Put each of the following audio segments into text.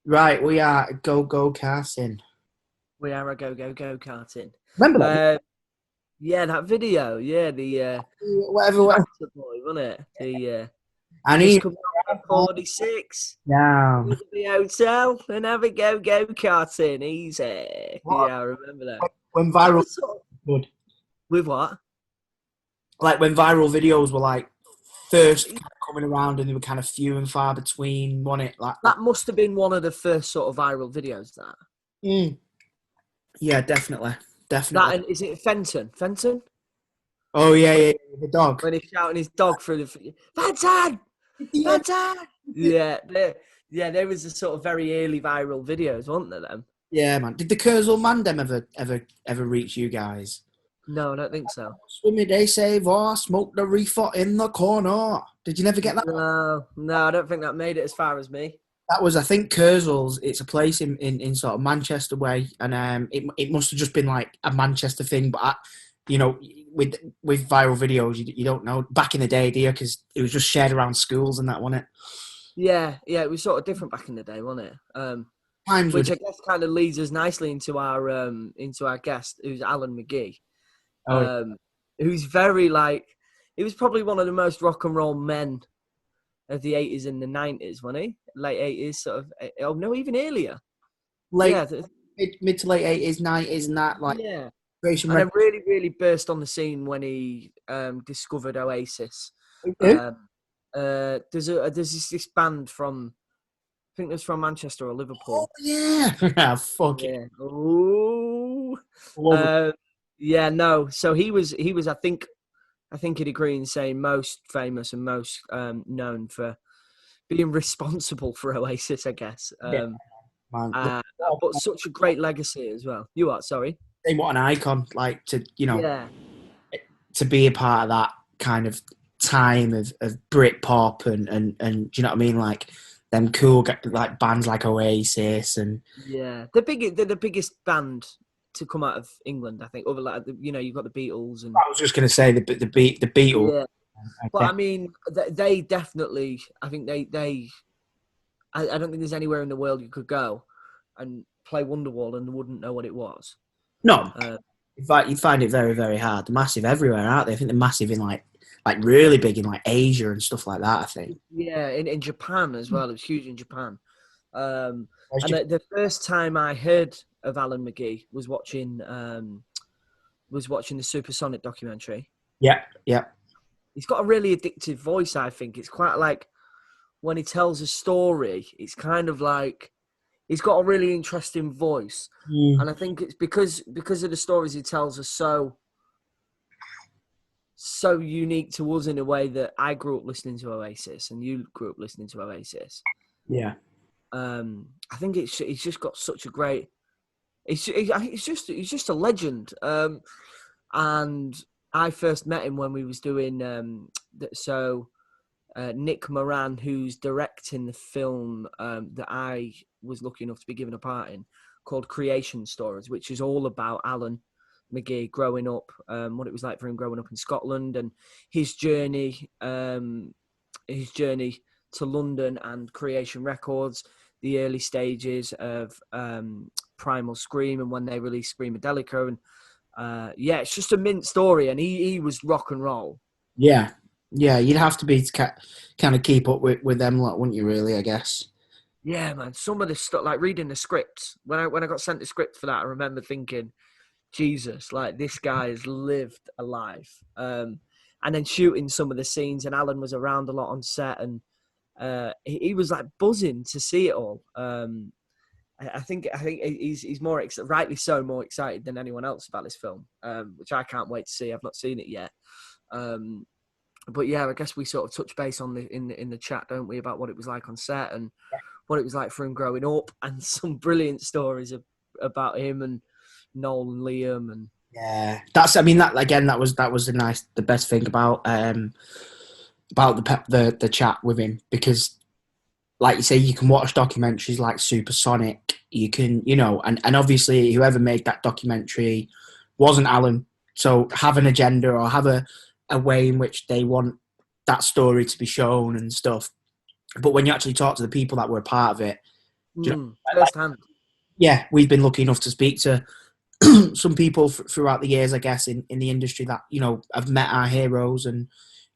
Right, we are go karting. We are a go karting. Remember that? Yeah, that video. Yeah, the Whatever. tractor boy, wasn't it? The I just need. coming off the 46 Down. to the hotel and have a go karting. Easy. What Yeah, I remember that. when That viral was sort of, good. with what? Like when viral videos were like first kind of coming around and they were kind of few and far between. Wasn't it like that? That must have been one of the first sort of viral videos. That Mm. Yeah, definitely, that definitely. and is it Fenton? Fenton Oh yeah, when yeah, yeah, the dog. when he's shouting his dog through the Fenton, Yeah, Fenton. Yeah, there was a sort of very early viral videos, weren't there? Them. yeah, man. Did the Kurzul Mandem ever reach you guys? No, I don't think so. Swimmy, they say, oh, smoke the reefer in the corner. Did you never get that? No, I don't think that made it as far as me. That was, I think, Kurzul's. It's a place in sort of Manchester way, and it must have just been like a Manchester thing. But you know, with viral videos, you don't know back in the day, do you? Because it was just shared around schools and that, wasn't it? Yeah, it was sort of different back in the day, wasn't it? Times were. Which I guess kind of leads us nicely into our guest, who's Alan McGee, Oh, um, who's very like he was probably one of the most rock and roll men of the 80s and the 90s, wasn't he? Late 80s, sort of. Oh no, even earlier. late Yeah, mid to late 80s, 90s, and that like yeah. Creation And Records. then really burst on the scene when he discovered Oasis. Um, there's this band from I think it was from Manchester or Oh Liverpool. yeah, fuck it. Yeah. Ooh. Love it. Uh, yeah. No. So he was. I think he'd agree in saying most famous and most known for being responsible for Oasis. I guess. Yeah, man. But such a great legacy as well. You are sorry. What an icon! Like Yeah. to be a part of that kind of time of Britpop and do you know what I mean? Like them cool like bands like Oasis and Yeah. They're the biggest band to come out of England. I think. Other like you've got the Beatles and I was just going to say the Beatles. yeah. But I mean, they definitely. I think they. I don't think there's anywhere in the world you could go and play Wonderwall and wouldn't know what it was. No, Uh, in fact, you find it very very hard. They're massive everywhere, aren't they? I think they're massive in like really big in like Asia and stuff like that. I think. yeah, in Japan as well. It was huge in Japan. Where's And the first time I heard of Alan McGee was watching the Supersonic documentary. Yeah, yeah. He's got a really addictive voice. I think it's quite like when he tells a story, it's kind of like he's got a really interesting voice, Mm. and I think it's because of the stories he tells are so unique to us in a way that I grew up listening to Oasis and you grew up listening to Oasis. Yeah. I think he's just got such a great. He's just a legend. And I first met him when we was doing Nick Moran, who's directing the film that I was lucky enough to be given a part in, called Creation Stories, which is all about Alan McGee growing up, what it was like for him growing up in Scotland, and his journey to London and Creation Records, the early stages of Primal Scream, and when they released Screamadelica, and it's just a mint story, and he was rock and roll. Yeah. Yeah, you'd have to be to kind of keep up with them lot, wouldn't you? Really, I guess. Yeah, man. Some of the stuff, like reading the scripts, when I got sent the script for that, I remember thinking, Jesus, like this guy has lived a life. And then shooting some of the scenes, and Alan was around a lot on set, and he was like buzzing to see it all. I think he's rightly so more excited than anyone else about this film, which I can't wait to see. I've not seen it yet. But yeah, I guess we sort of touch base on in the chat, don't we, about what it was like on set and what it was like for him growing up, and some brilliant stories about him and Noel and Liam and Yeah, that's. I mean, that again. That was the best thing about the chat with him because, like you say, you can watch documentaries like Supersonic. You can, and obviously whoever made that documentary wasn't Alan. So have an agenda or have a way in which they want that story to be shown and stuff. But when you actually talk to the people that were a part of it, Do you know? First hand. Yeah, we've been lucky enough to speak to some people throughout the years, I guess, in the industry that, you know, have met our heroes and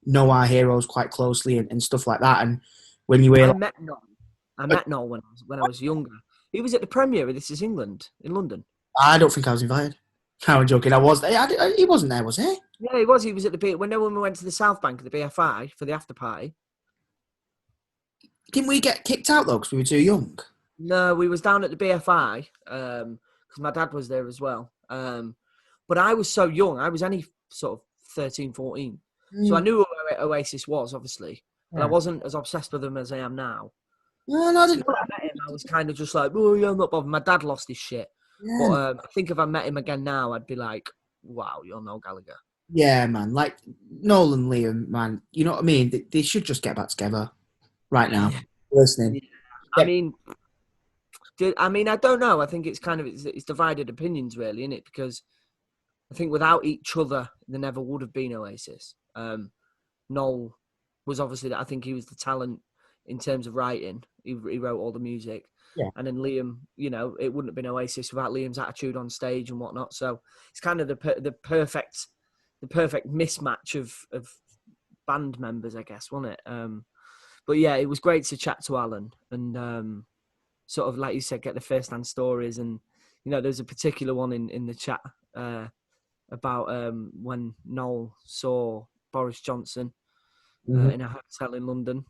know our heroes quite closely and stuff like that. And when you hear, I met Noel. When I was younger. He was at the premiere of This Is England in London. I don't think I was invited. I'm joking. I was there. He wasn't there, was he? Yeah, he was. He was at the when we went to the South Bank of the BFI for the after party. Didn't we get kicked out though because we were too young? No, we was down at the BFI because my dad was there as well. But I was so young. I was only sort of 13, 14. So I knew where Oasis was, obviously. But I wasn't as obsessed with them as I am now. No, I didn't. When I met him, I was kind of just like, oh, yeah, I'm not bothered. My dad lost his shit. Yeah. But I think if I met him again now, I'd be like, wow, you're Noel Gallagher. Yeah, man. Like Noel and Liam, man. You know what I mean? They should just get back together right now. Yeah. Listening. Yeah. I mean, I don't know. I think it's kind of it's divided opinions, really, isn't it? Because I think without each other, there never would have been Oasis. Noel was obviously, I think he was the talent in terms of writing. He wrote all the music. Yeah. And then Liam, you know, it wouldn't have been Oasis without Liam's attitude on stage and whatnot. So it's kind of the perfect mismatch of band members, I guess, wasn't it? But yeah, it was great to chat to Alan and sort of, like you said, get the first-hand stories. And, you know, there's a particular one in the chat about when Noel saw Boris Johnson in a hotel in London.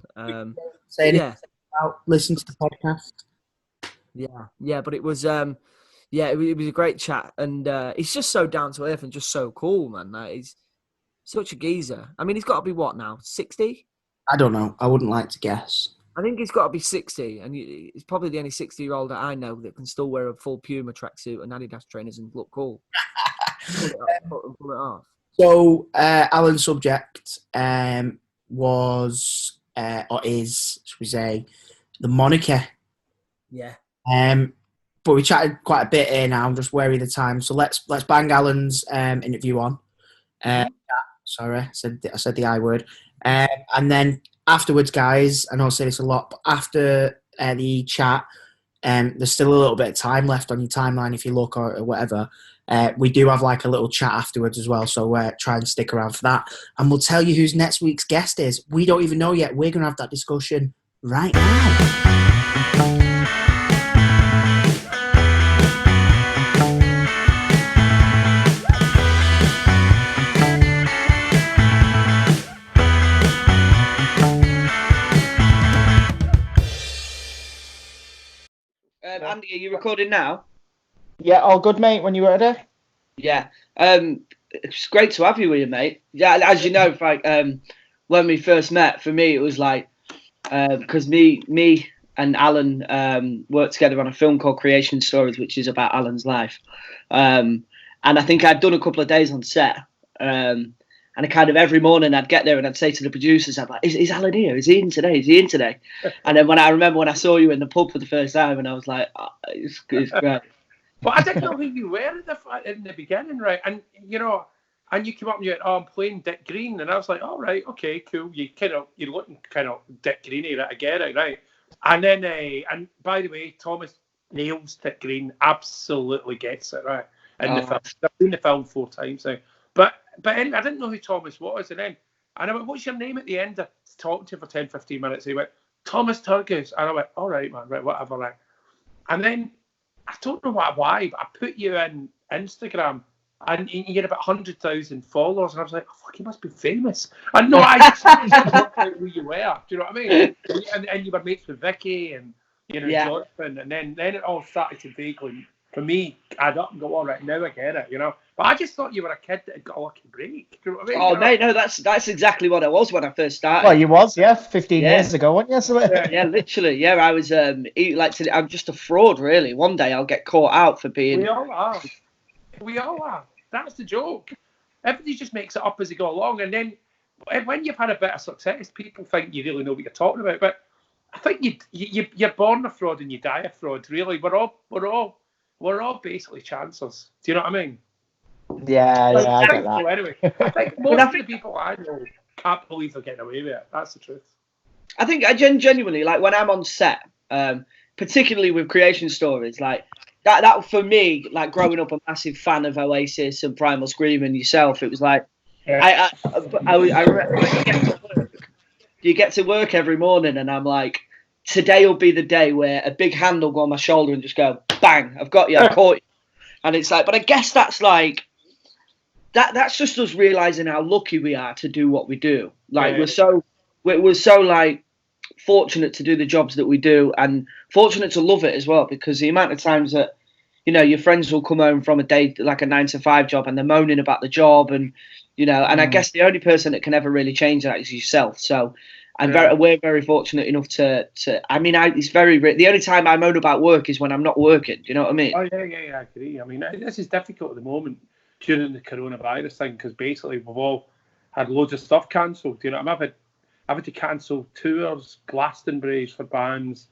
Listen to the podcast. Yeah, but it was it was a great chat, and he's just so down to earth and just so cool, man. Like, he's such a geezer. I mean, he's got to be what now, 60? I don't know. I wouldn't like to guess. I think he's got to be 60, and he's probably the only 60-year-old that I know that can still wear a full Puma tracksuit and Adidas trainers and look cool. Pull it off. So, Alan's subject was or is, should we say, the Monarchy. Yeah. But we chatted quite a bit here now. I'm just wary of the time, so let's bang Alan's interview on. Sorry, I said the I word. And then afterwards, guys, I know I say this a lot, but after the chat, there's still a little bit of time left on your timeline if you look or whatever. We do have like a little chat afterwards as well, so try and stick around for that. And we'll tell you who's next week's guest is. We don't even know yet. We're going to have that discussion right now. Andy, are you recording now? Yeah, all good, mate. When you ready? Yeah. It's great to have you here, mate. Yeah, as you know, like when we first met, for me it was like because me and Alan worked together on a film called Creation Stories, which is about Alan's life. And I think I'd done a couple of days on set. And I kind of every morning I'd get there and I'd say to the producers, I'd like, is Alan here? Is he in today? Is he in today? And then when I remember when I saw you in the pub for the first time, and I was like, oh, it's great. But I didn't know who you were in the beginning, right? And you know, and you came up and you went, "Oh, I'm playing Dick Green," and I was like, "All right, okay, cool." You're looking kind of Dick Greeny, right? I get it, right? And then, and by the way, Thomas nails Dick Green, absolutely gets it, right? In the film, I've seen the film 4 times now. But anyway, I didn't know who Thomas was, and I went, "What's your name?" At the end of talking to him for 10, 15 minutes, he went, "Thomas Turgoose," and I went, "All right, man, right, whatever." Right. And then I don't know why, but I put you in Instagram, and you had about 100,000 followers, and I was like, "Oh, fuck, you must be famous." And no, I just didn't work out who you were. Do you know what I mean? And you were mates with Vicky and Jonathan, and then it all started to vaguely, for me, add up and go, all right, now I get it, you know. But I just thought you were a kid that had got a lucky break. Do you know what I mean? Oh, mate, no, that's exactly what I was when I first started. Well, you was, 15 years ago, weren't you? So, yeah, literally. Yeah, I was. I'm just a fraud, really. One day I'll get caught out for being. We all are. That's the joke. Everybody just makes it up as they go along, and then when you've had a bit of success, people think you really know what you're talking about. But I think you're born a fraud and you die a fraud. Really, we're all basically chancers. Do you know what I mean? Yeah, I get that. So anyway, I think most of the people I know can't believe they're getting away with it. That's the truth. I think I genuinely, like when I'm on set, particularly with creation stories, like that for me, like growing up a massive fan of Oasis and Primal Scream and yourself, it was like you get to work every morning, and I'm like, today will be the day where a big hand will go on my shoulder and just go, bang, I've got you, I've caught you. And it's like, but I guess that's like, that's just us realizing how lucky we are to do what we do. Like, we're so like fortunate to do the jobs that we do, and fortunate to love it as well, because the amount of times that, you know, your friends will come home from a day, like a 9-to-5 job, and they're moaning about the job, and, you know, and I guess the only person that can ever really change that is yourself. So we're very fortunate enough to I mean, it's very the only time I moan about work is when I'm not working. Do you know what I mean? Oh yeah, I agree. I mean, this is difficult at the moment during the coronavirus thing, because basically we've all had loads of stuff cancelled. You know, I've had to cancel tours, Glastonbury's for bands,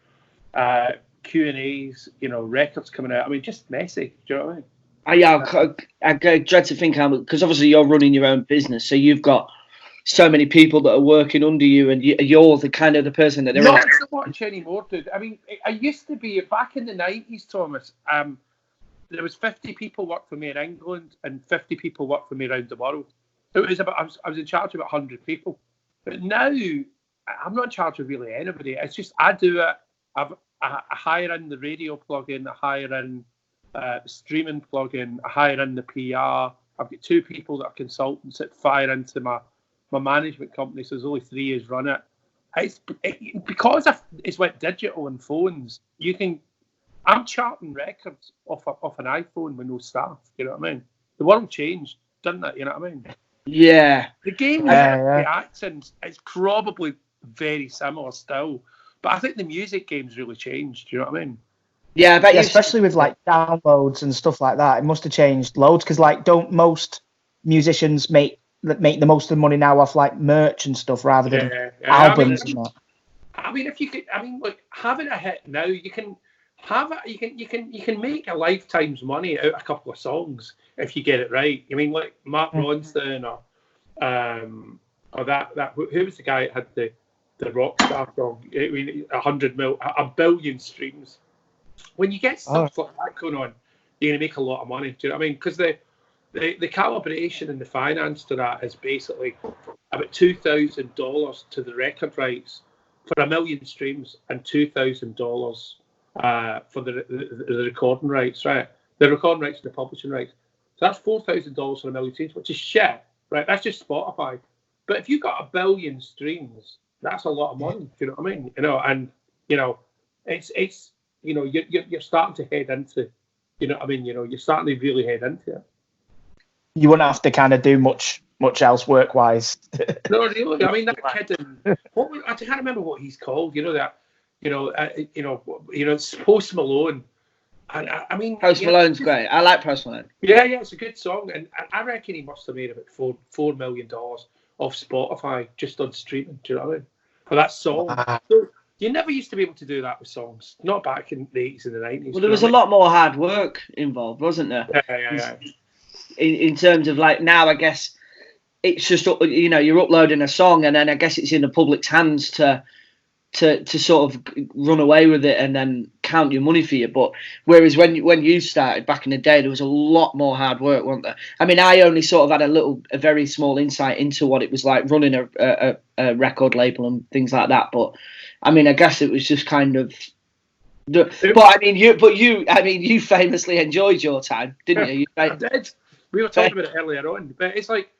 Q&As, you know, records coming out. I mean, just messy. Do you know what I mean? I dread to think how, because obviously you're running your own business, so you've got so many people that are working under you, and you're the kind of the person that they're not so much anymore, dude. I mean, I used to be back in the 90s, Thomas. There was 50 people worked for me in England and 50 people worked for me around the world. It was about I was in charge of about 100 people. But now I'm not in charge of really anybody. It's just I do it. I hire in the radio plugin, I hire in streaming plugin, I hire in the PR. I've got 2 people that are consultants that fire into my management company, so there's only 3 years run it. Because it's went digital and phones, I'm charting records off an iPhone with no staff, you know what I mean? The world changed, didn't it, you know what I mean? Yeah. The game the acting is probably very similar still, but I think the music game's really changed, do you know what I mean? Yeah, I bet especially with like downloads and stuff like that, it must have changed loads, because like don't most musicians make the most of the money now off like merch and stuff rather than albums and that? I mean, if you could, I mean, like having a hit now, you can have it. You can make a lifetime's money out of a couple of songs if you get it right. I mean, like Mark Ronson or that who was the guy that had the rock star song? I mean, 1 billion streams. When you get stuff like that going on, you're gonna make a lot of money. Do you know what I mean? Because the calibration and the finance to that is basically about $2,000 to the record rights for 1 million streams and $2,000 for the recording rights, right? The recording rights and the publishing rights. So that's $4,000 for 1 million streams, which is shit, right? That's just Spotify. But if you've got 1 billion streams, that's a lot of money. Do you know what I mean? You know, and you know, it's you know, you're starting to head into, you know what I mean? You know, you're starting to really head into it. You wouldn't have to kind of do much else work wise. No, really. I mean, that kid. I can't remember what he's called. You know that. You know. It's Post Malone. And I mean, Post Malone's great. I like Post Malone. Yeah, it's a good song, and I reckon he must have made about $4 million off Spotify just on streaming. Do you know what I mean? For that song. Wow. So you never used to be able to do that with songs. Not back in the 80s and the 90s. Well, there was a lot more hard work involved, wasn't there? Yeah. In terms of like now, I guess it's just, you know, you're uploading a song and then I guess it's in the public's hands to sort of run away with it and then count your money for you. But whereas when you started back in the day, there was a lot more hard work, wasn't there? I mean, I only sort of had a very small insight into what it was like running a record label and things like that. But I mean, I guess it was just kind of. But I mean, you famously enjoyed your time, didn't you? I did. We were talking about it earlier on, but it's like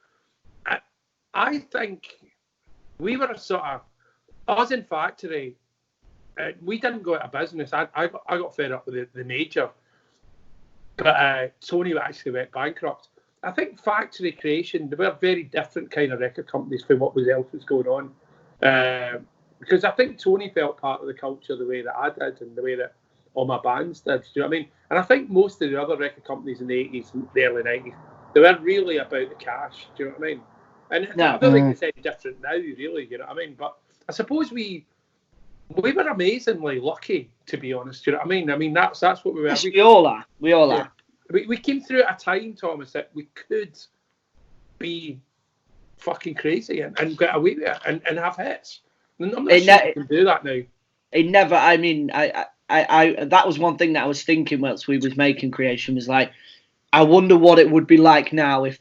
I think we were a sort of us in Factory. We didn't go out of business. I got fed up with the major, but Sony actually went bankrupt. I think Factory Creation, they were very different kind of record companies from what else was going on. Because I think Tony felt part of the culture the way that I did and the way that all my bands did. Do you know what I mean? And I think most of the other record companies in the 80s and the early 90s, they weren't really about the cash. Do you know what I mean? And I don't think it's any different now, really. You know what I mean? But I suppose we were amazingly lucky, to be honest. Do you know what I mean? I mean, that's what we were. Yes, we all are. We all are. We came through at a time, Thomas, that we could be fucking crazy and get away with it and have hits. I'm not sure we can do that now. It never. I mean, that was one thing that I was thinking whilst we was making Creation, was like, I wonder what it would be like now if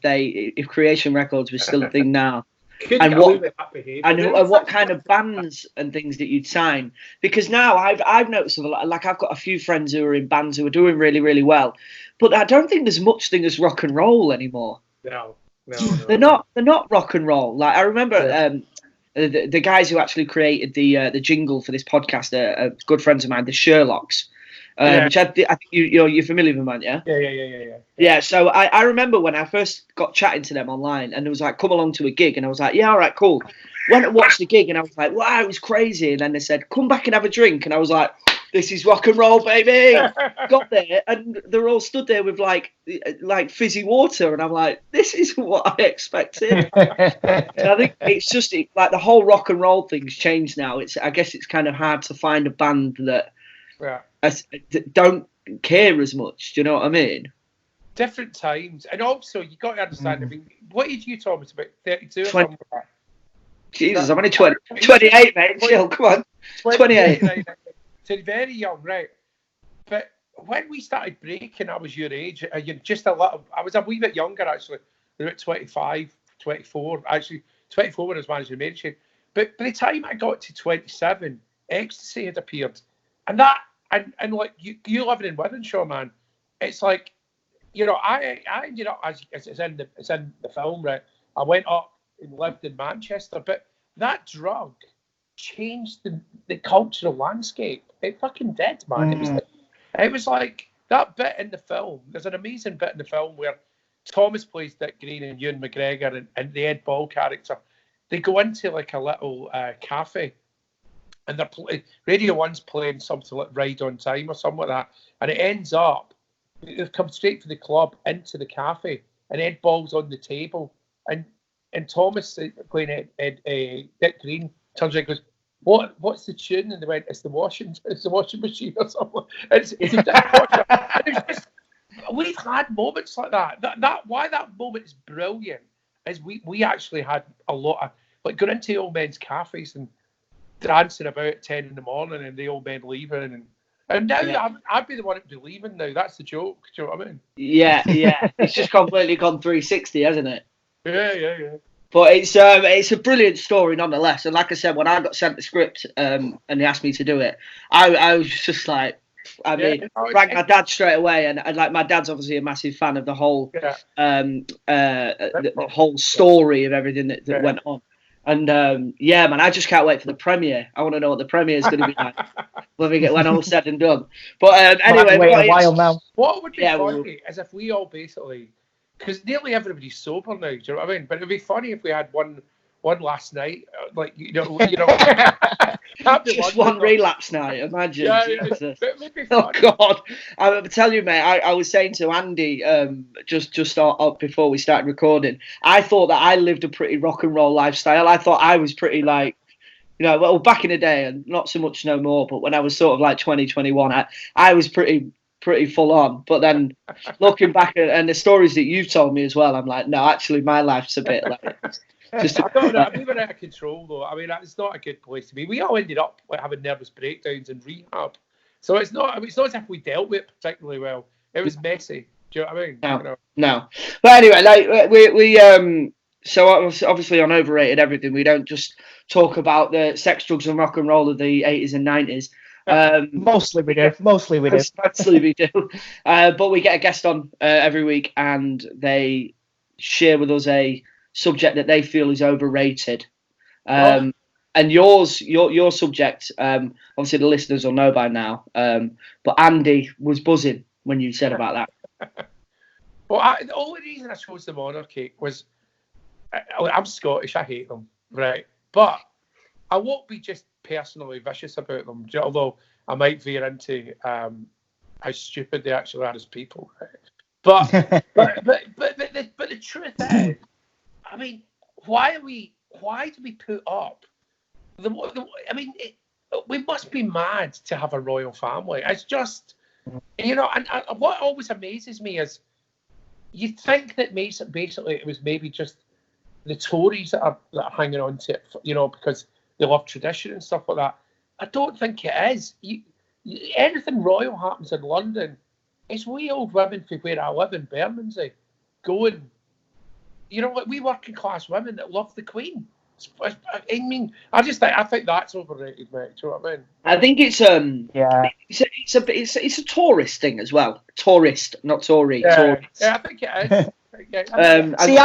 Creation Records was still a thing now. Couldn't And get away with that behaviour. and what kind of bands and things that you'd sign, because now I've noticed a lot, like I've got a few friends who are in bands who are doing really, really well, but I don't think there's much thing as rock and roll anymore. No. They're not rock and roll. Like I remember the guys who actually created the jingle for this podcast are good friends of mine, the Sherlocks. Which I think you're familiar with them, man, yeah? Yeah. Yeah, so I remember when I first got chatting to them online, and it was like, come along to a gig, and I was like, yeah, all right, cool. Went and watched the gig, and I was like, wow, it was crazy. And then they said, come back and have a drink, and I was like, this is rock and roll, baby. Got there, and they're all stood there with like fizzy water, and I'm like, this is what I expected. So I think it's just like the whole rock and roll thing's changed now. I guess it's kind of hard to find a band that don't care as much. Do you know what I mean? Different times, and also you got to understand. I mean, what age are you, Thomas? About 32 or 20. something like that? Jesus, I'm only 28, mate. Chill, come on. 28. So very young, right? But when we started breaking, I was your age. You're just a little. I was a wee bit younger actually. About 25, 24. Actually, 24 when I was managing Mary. But by the time I got to 27, ecstasy had appeared, and like you living in Wythenshawe, man, it's like, you know, I ended up as it's in the film, right? I went up and lived in Manchester, but that drug changed the cultural landscape. It fucking did, man. It was like that bit in the film. There's an amazing bit in the film where Thomas plays Dick Green and Ewan McGregor and the Ed Ball character. They go into like a little cafe, and they're Radio 1's playing something like Ride on Time or something like that, and it ends up they've come straight from the club into the cafe, and Ed Ball's on the table, and Thomas playing Dick Green turns around and goes, What's the tune? And they went, it's the washing machine or something. It's a dishwasher. And it's just, we've had moments like that. That why that moment is brilliant is we actually had a lot of, like, going into old men's cafes and dancing about at 10 in the morning and the old men leaving, and now I'd be the one to be leaving now. That's the joke. Do you know what I mean? Yeah. It's just completely gone 360, hasn't it? Yeah. But it's a brilliant story nonetheless. And like I said, when I got sent the script and they asked me to do it, I was just like, rang my dad straight away, and like my dad's obviously a massive fan of the whole the whole story of everything that went on. And man, I just can't wait for the premiere. I want to know what the premiere is going to be like when all said and done. But anyway, wait a while now. What would be funny is if we all basically, because nearly everybody's sober now. Do you know what I mean? But it'd be funny if we had one last night, like you know. Just one relapse night. Imagine. Yeah. Oh God! I tell you, mate. I was saying to Andy just up before we started recording. I thought that I lived a pretty rock and roll lifestyle. I thought I was pretty like, well, back in the day, and not so much no more. But when I was sort of like 20, 21, I was pretty full on. But then looking back and the stories that you've told me as well, I'm like, no, actually, my life's a bit like. We were out of control, though. I mean, it's not a good place to be. We all ended up like having nervous breakdowns in rehab, so it's not as if we dealt with it particularly well. It was messy. Do you know what I mean? No. But anyway, like we so obviously on Overrated Everything, we don't just talk about the sex, drugs, and rock and roll of the 80s and 90s. Mostly we do. Mostly we do. But we get a guest on every week, and they share with us a subject that they feel is overrated. And your subject, obviously the listeners will know by now, but Andy was buzzing when you said about that. Well, the only reason I chose the Monarchy was I'm Scottish. I hate them, right? But I won't be just personally vicious about them, although I might veer into how stupid they actually are as people. Right? But the truth is, I mean, why do we put up we must be mad to have a royal family. It's just, and what always amazes me is you think that basically it was maybe just the Tories that are hanging on to it, because they love tradition and stuff like that. I don't think it is. anything royal happens in London, it's we old women from where I live in Bermondsey going, like we working class women that love the Queen. I mean, I think that's overrated, mate. Do you know what I mean? I think it's it's a tourist thing as well. Tourist, not Tory. Yeah, tourist. I think it is. See,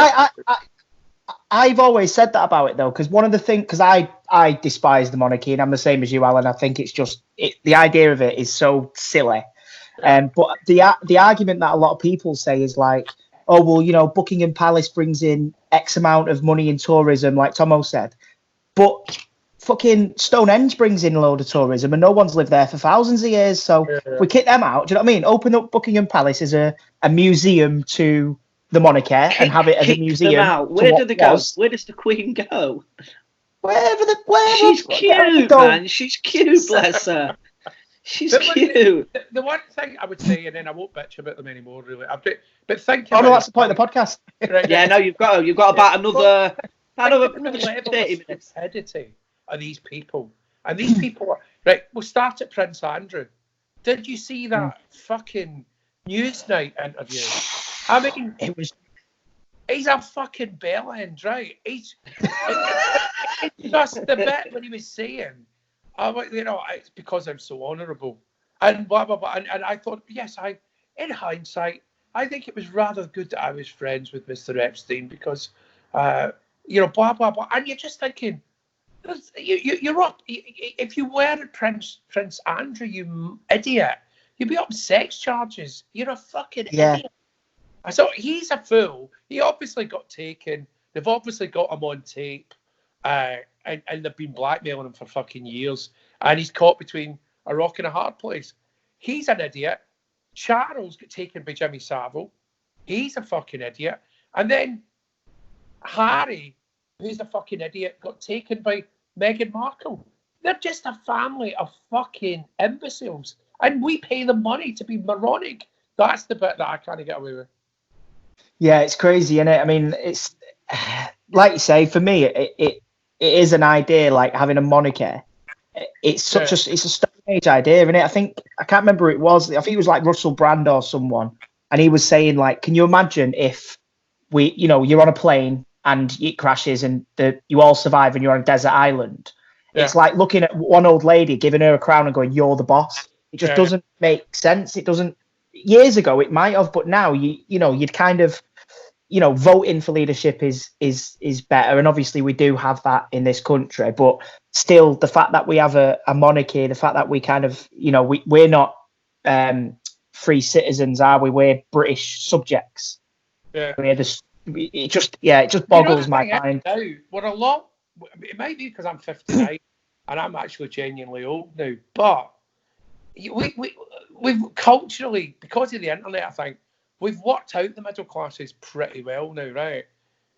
I've always said that about it though, because one of the things, because I despise the monarchy, and I'm the same as you, Alan. I think it's just the idea of it is so silly. But the argument that a lot of people say is like, oh well, Buckingham Palace brings in X amount of money in tourism, like Tomo said, but fucking Stonehenge brings in a load of tourism, and no one's lived there for thousands of years. So if we kick them out, do you know what I mean? Open up Buckingham Palace as a museum to the monarchy and have it as a museum. Where do they go? Where does the Queen go? Wherever she's cute, man. She's cute, bless her. She's cute. The one thing I would say, and then I won't bitch about them anymore, really. But thinking. Oh no, that's the point of the podcast. Right, yeah, no, you've got about another 30 minutes. Stupidity of these people, and these people are right. We'll start at Prince Andrew. Did you see that fucking Newsnight interview? I mean, he's a fucking bellend, right? It's just the bit when he was saying, it's because I'm so honourable, and blah blah blah. And I thought, yes, in hindsight, I think it was rather good that I was friends with Mr. Epstein because, blah blah blah. And you're just thinking, you're up. If you were Prince Andrew, you idiot, you'd be up on sex charges. You're a fucking idiot. So he's a fool. He obviously got taken. They've obviously got him on tape, and they've been blackmailing him for fucking years. And he's caught between a rock and a hard place. He's an idiot. Charles got taken by Jimmy Savile. He's a fucking idiot. And then Harry, who's a fucking idiot, got taken by Meghan Markle. They're just a family of fucking imbeciles. And we pay them money to be moronic. That's the bit that I kind of get away with. Yeah, it's crazy, isn't it? I mean, it's like you say, for me, it is an idea like having a monarchy. It's it's a Stone Age idea, isn't it? I can't remember who it was. I think it was like Russell Brand or someone, and he was saying like, can you imagine if you're on a plane and it crashes and you all survive and you're on a desert island? Yeah. It's like looking at one old lady, giving her a crown and going, "You're the boss." It just doesn't make sense. It doesn't. Years ago it might have, but now you'd kind of. Voting for leadership is better, and obviously we do have that in this country. But still, the fact that we have a monarchy, the fact that we kind of, we're not free citizens, are we? We're British subjects. Yeah. It just boggles my mind. Now, we're a lot. It might be because I'm 59 and I'm actually genuinely old now, but we've culturally, because of the internet, I think. We've worked out the middle classes pretty well now, right?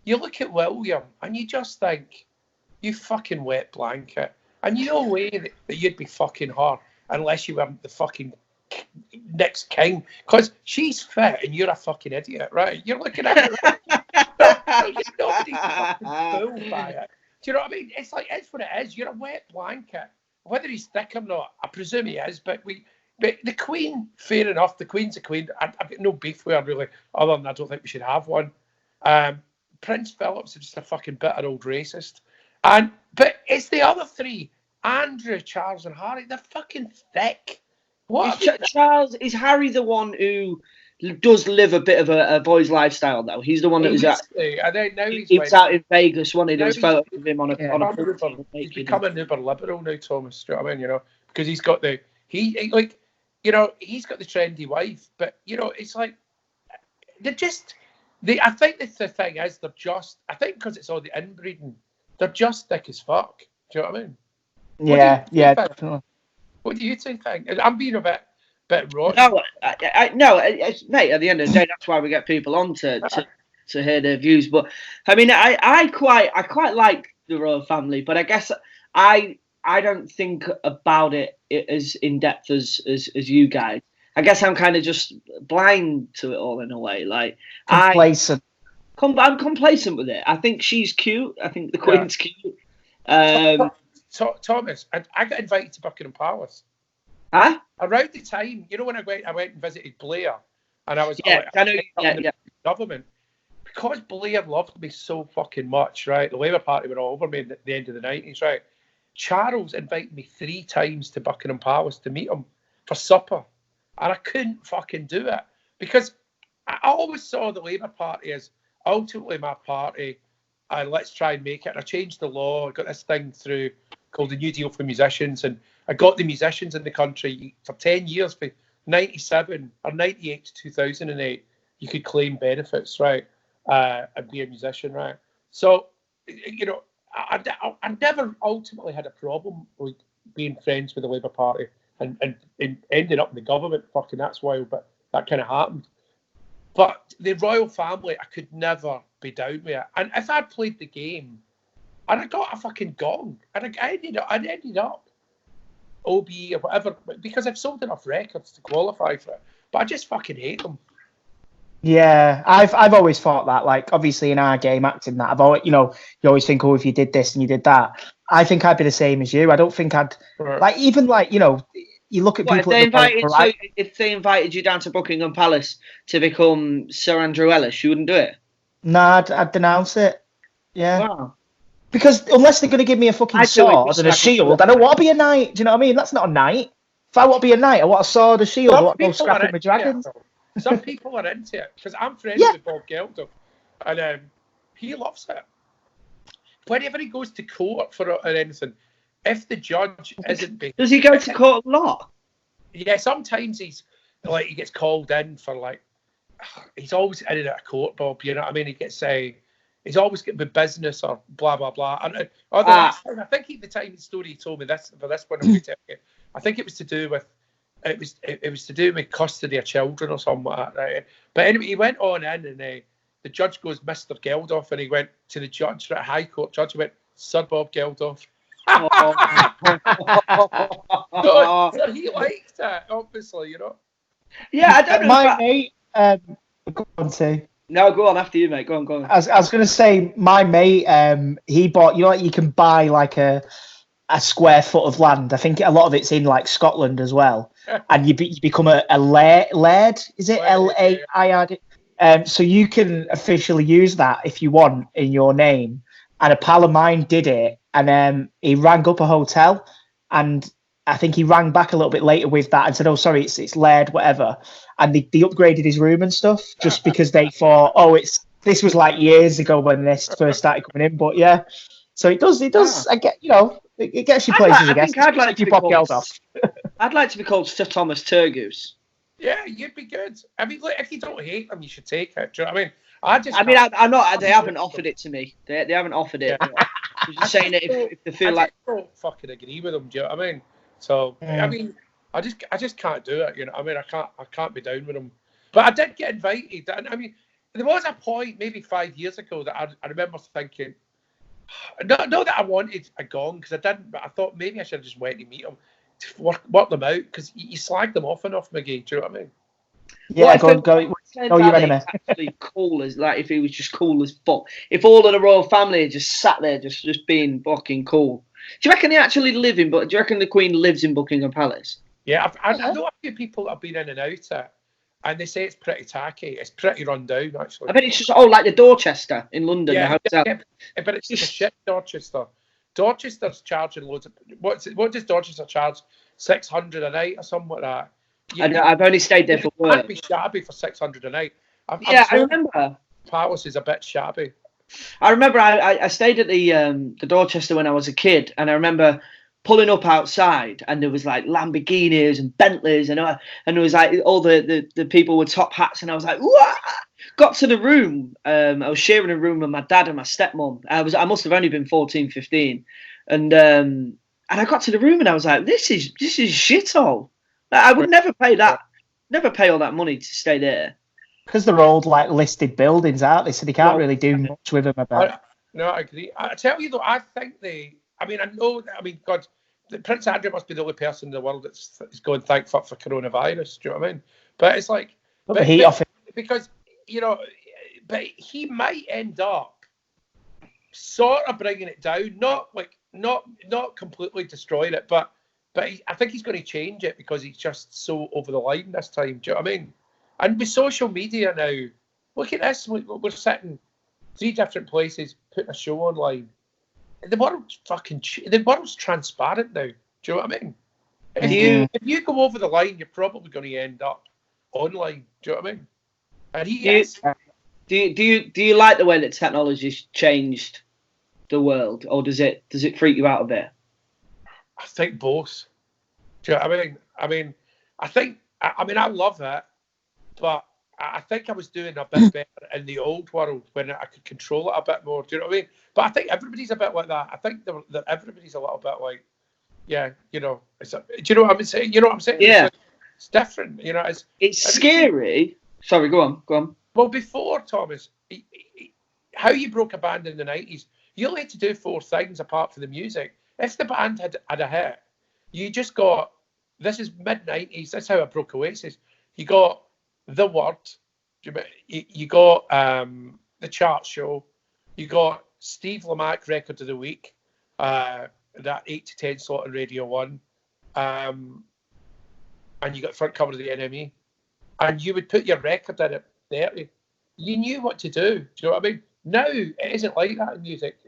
You look at William and you just think, you fucking wet blanket. And no way that you'd be fucking her unless you weren't the fucking next king. Because she's fit and you're a fucking idiot, right? You're looking at her. Right? Nobody's fucking fooled by it. Do you know what I mean? It's like, it's what it is. You're a wet blanket. Whether he's thick or not, I presume he is, but the Queen, fair enough. The Queen's a Queen. I've got no beef with her, really, other than I don't think we should have one. Prince Philip's just a fucking bitter old racist. But it's the other three, Andrew, Charles, and Harry. They're fucking thick. What? Is Harry the one who does live a bit of a boy's lifestyle, though? He's the one that was out. He was out in Vegas, wasn't he? There was photos of him on a. He's become an uber liberal now, Thomas. Do you know what I mean? Because he's got the he's got the trendy wife, but it's like I think the thing is I think because it's all the inbreeding, they're just thick as fuck. Do you know what I mean? Yeah, definitely. What do you two think? I'm being a bit rotten. No, mate. At the end of the day, that's why we get people on to hear their views. But I mean, I quite like the royal family, but I guess I don't think about it as in depth as you guys. I guess I'm kind of just blind to it all in a way. Like complacent. I'm complacent with it. I think she's cute. I think the Queen's cute. Thomas, I got invited to Buckingham Palace. Huh? Around the time, when I went and visited Blair, and I was Yeah, I know. in the government, because Blair loved me so fucking much, right? The Labour Party were all over me at the end of the 90s, right? Charles invited me 3 times to Buckingham Palace to meet him for supper, and I couldn't fucking do it because I always saw the Labour Party as ultimately my party, and let's try and make it. And I changed the law. I got this thing through called the New Deal for Musicians, and I got the musicians in the country for 10 years, for 97 or 98 to 2008, you could claim benefits, right, and be a musician, right? So, I never ultimately had a problem with being friends with the Labour Party and ending up in the government. Fucking, that's wild, but that kind of happened. But the royal family, I could never be down with it. And if I'd played the game, and I got a fucking gong, and I ended up OB or whatever, because I've sold enough records to qualify for it. But I just fucking hate them. Yeah, I've always thought that. Like, obviously, in our game, acting that, I've always, you always think, oh, if you did this and you did that, I think I'd be the same as you. I don't think I'd you look at people. If they invited you down to Buckingham Palace to become Sir Andrew Ellis, you wouldn't do it? Nah, I'd denounce it. Yeah. Wow. Because unless they're going to give me a fucking sword and a shield, I don't want to be a knight. Do you know what I mean? That's not a knight. If I want to be a knight, I want a sword, a shield, I want to go scrapping with dragons. Some people are into it because I'm friends with Bob Geldof, and he loves it. Whenever he goes to court for anything, if the judge isn't being... Does he go to court a lot? Yeah, sometimes he gets called in for he's always in and out of court, Bob. You know what I mean? He gets he's always getting the business or blah blah blah. And I think the time the story he told me this one, I'm going to tell you, I think it was to do with it was to do with custody of children or something like that. Right? But anyway, he went on in and the judge goes, Mr. Geldof, and he went to the judge, the High Court judge, he went, Sir Bob Geldof. So he liked it, obviously, Yeah, I don't know. My mate, go on, T. No, go on after you, mate. Go on. I was going to say, my mate, he bought, you can buy like a square foot of land. I think a lot of it's in like Scotland as well. And you become a laird. Is it Laird? So you can officially use that if you want in your name. And a pal of mine did it, and he rang up a hotel, and I think he rang back a little bit later with that and said, "Oh, sorry, it's Laird, whatever." And they upgraded his room and stuff just because they thought, "Oh, this was like years ago when this first started coming in." But yeah, so it does. I get, it gets you places. I guess. I'd like to be called. I'd like to be called Sir Thomas Turgoose. Yeah, you'd be good. I mean, look, if you don't hate them, you should take it. Do you know what I mean? I'm not. They haven't offered it to me. They haven't offered it. Yeah. I'm just saying that if they feel I don't fucking agree with them. Do you know what I mean? So I mean, I just can't do it. You know, I mean, I can't be down with them. But I did get invited. And I mean, there was a point maybe 5 years ago that I remember thinking, not that I wanted a gong because I didn't, but I thought maybe I should have just went to meet them, to work them out because you slag them off enough, McGee. Do you know what I mean? Yeah, go. Your enemy. Actually, cool as if he was just cool as fuck. If all of the royal family had just sat there, just being fucking cool. Do you reckon they actually live in? But do you reckon the Queen lives in Buckingham Palace? Yeah, I know a few people that have been in and out it, and they say it's pretty tacky. It's pretty run down, actually. I bet it's just like the Dorchester in London. Yeah, but it's just a shit Dorchester. Dorchester's charging loads of. What does Dorchester charge? 600 a night or something like that. I've only stayed there for work. I'd be shabby for 600 a night. I remember. Palace is a bit shabby. I remember I stayed at the Dorchester when I was a kid, and I remember pulling up outside, and there was like Lamborghinis and Bentleys, and there was like all the people with top hats, and I was like, "What?" Got to the room. I was sharing a room with my dad and my stepmom. I must have only been 14, 15, and I got to the room, and I was like, "This is shithole." I would never pay all that money to stay there. Because they're old, like, listed buildings, aren't they? So they can't really do much with them about. No, I agree. I tell you, though, I think God, Prince Andrew must be the only person in the world that's going thank fuck for coronavirus. Do you know what I mean? But it's like... Because, but he might end up sort of bringing it down, not completely destroying it, but But I think he's going to change it because he's just so over the line this time. Do you know what I mean? And with social media now, look at this. We're sitting 3 different places, putting a show online. The world's transparent now. Do you know what I mean? If you go over the line, you're probably going to end up online. Do you know what I mean? And he is. Do you like the way that technology's changed the world, or does it freak you out a bit? I think both. Do you know what I mean? I love it, but I think I was doing a bit better in the old world when I could control it a bit more. Do you know what I mean? But I think everybody's a bit like that. I think that everybody's a little bit like, yeah, you know. Do you know what I'm saying? You know what I'm saying? Yeah. It's different. You know, it's scary. Sorry, go on. Well, before, Thomas, how you broke a band in the 90s, you only had to do 4 things apart from the music. If the band had a hit, you just got, this is mid-90s, that's how I broke Oasis. You got The Word, you got The Chart Show, you got Steve Lamacq Record of the Week, that 8 to 10 slot on Radio 1, and you got front cover of the NME. And you would put your record in at 30. You knew what to do. Do you know what I mean? Now, it isn't like that in music.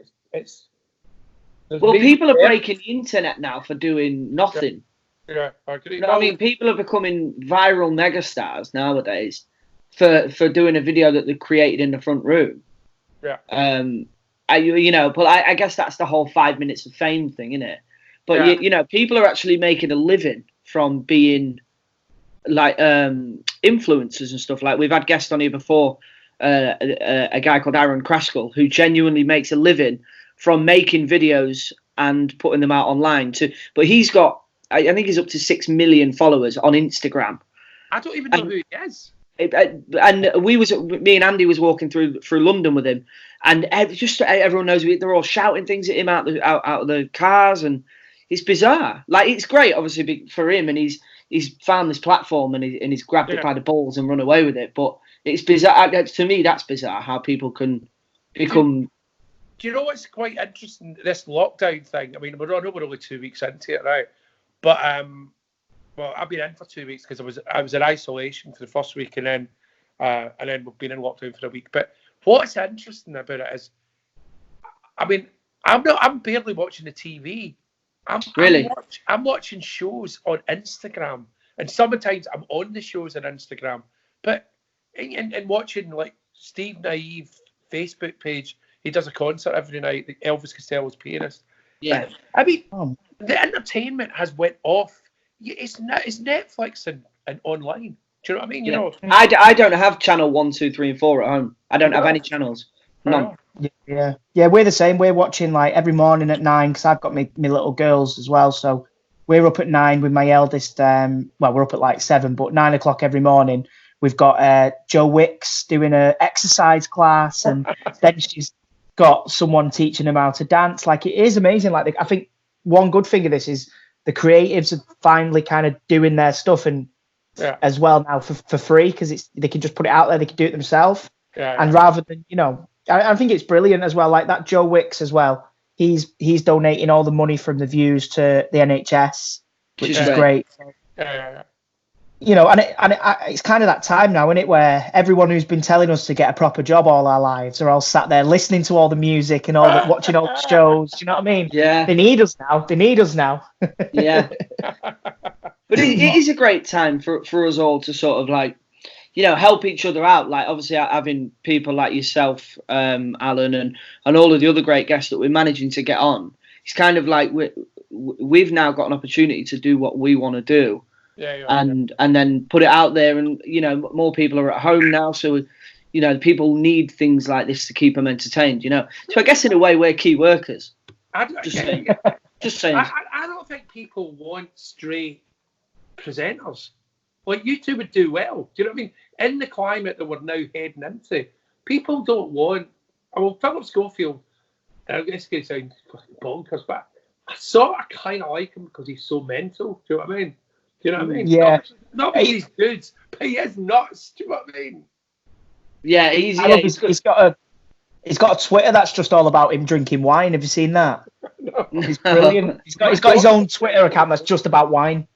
People are breaking the internet now for doing nothing. Yeah, I agree. You know what I mean? People are becoming viral megastars nowadays for doing a video that they created in the front room. Yeah. But I guess that's the whole 5 minutes of fame thing, isn't it? But yeah. People are actually making a living from being like influencers and stuff. Like we've had guests on here before, a guy called Aaron Kraskell, who genuinely makes a living from making videos and putting them out online. But he's got, I think he's up to 6 million followers on Instagram. I don't even know who he is. And me and Andy was walking through London with him, and just everyone knows they're all shouting things at him out of the cars, and it's bizarre. Like, it's great, obviously, for him, and he's found this platform and he's grabbed it by the balls and run away with it. But it's bizarre. To me, that's bizarre how people can become. Do you know what's quite interesting? This lockdown thing. I mean, I know we're only 2 weeks into it, right? But well, I've been in for 2 weeks because I was in isolation for the first week, and then we've been in lockdown for a week. But what's interesting about it is, I mean, I'm barely watching the TV. I'm watching shows on Instagram, and sometimes I'm on the shows on Instagram. But and watching like Steve Naive Facebook page, he does a concert every night. Elvis Costello's pianist. Yeah, I mean, the entertainment has went off. It's Netflix and online. Do you know what I mean? You know, I don't have channel 1, 2, 3, and 4 at home. I don't have any channels. None. Yeah. We're the same. We're watching like every morning at 9 because I've got my little girls as well. So we're up at 9 with my eldest. Well, we're up at like 7, but 9 o'clock every morning. We've got Joe Wicks doing an exercise class, and then she's got someone teaching them how to dance. Like, it is amazing. Like, I think one good thing of this is the creatives are finally kind of doing their stuff and as well now for free, because they can just put it out there. They can do it themselves. And rather than, I think it's brilliant as well. Like that Joe Wicks as well. He's donating all the money from the views to the NHS, which is great. It's kind of that time now, isn't it, where everyone who's been telling us to get a proper job all our lives are all sat there listening to all the music and watching all the shows. Do you know what I mean? Yeah. They need us now. Yeah. But it is a great time for us all to sort of like, help each other out. Like, obviously, having people like yourself, Alan, and all of the other great guests that we're managing to get on. It's kind of like we've now got an opportunity to do what we want to do. And then put it out there, and more people are at home now, so people need things like this to keep them entertained. So I guess in a way we're key workers. Just saying. I don't think people want straight presenters. Like, you two would do well. Do you know what I mean? In the climate that we're now heading into, people don't want. Well, Philip Schofield, I guess it's going to sound fucking bonkers, but I sort of kind of like him because he's so mental. Do you know what I mean? Do you know what I mean? Yeah. Not because he's good, but he is nuts. Do you know what I mean? Yeah, he's got He's got a Twitter that's just all about him drinking wine. Have you seen that? No. He's brilliant. He's got his own Twitter account that's just about wine.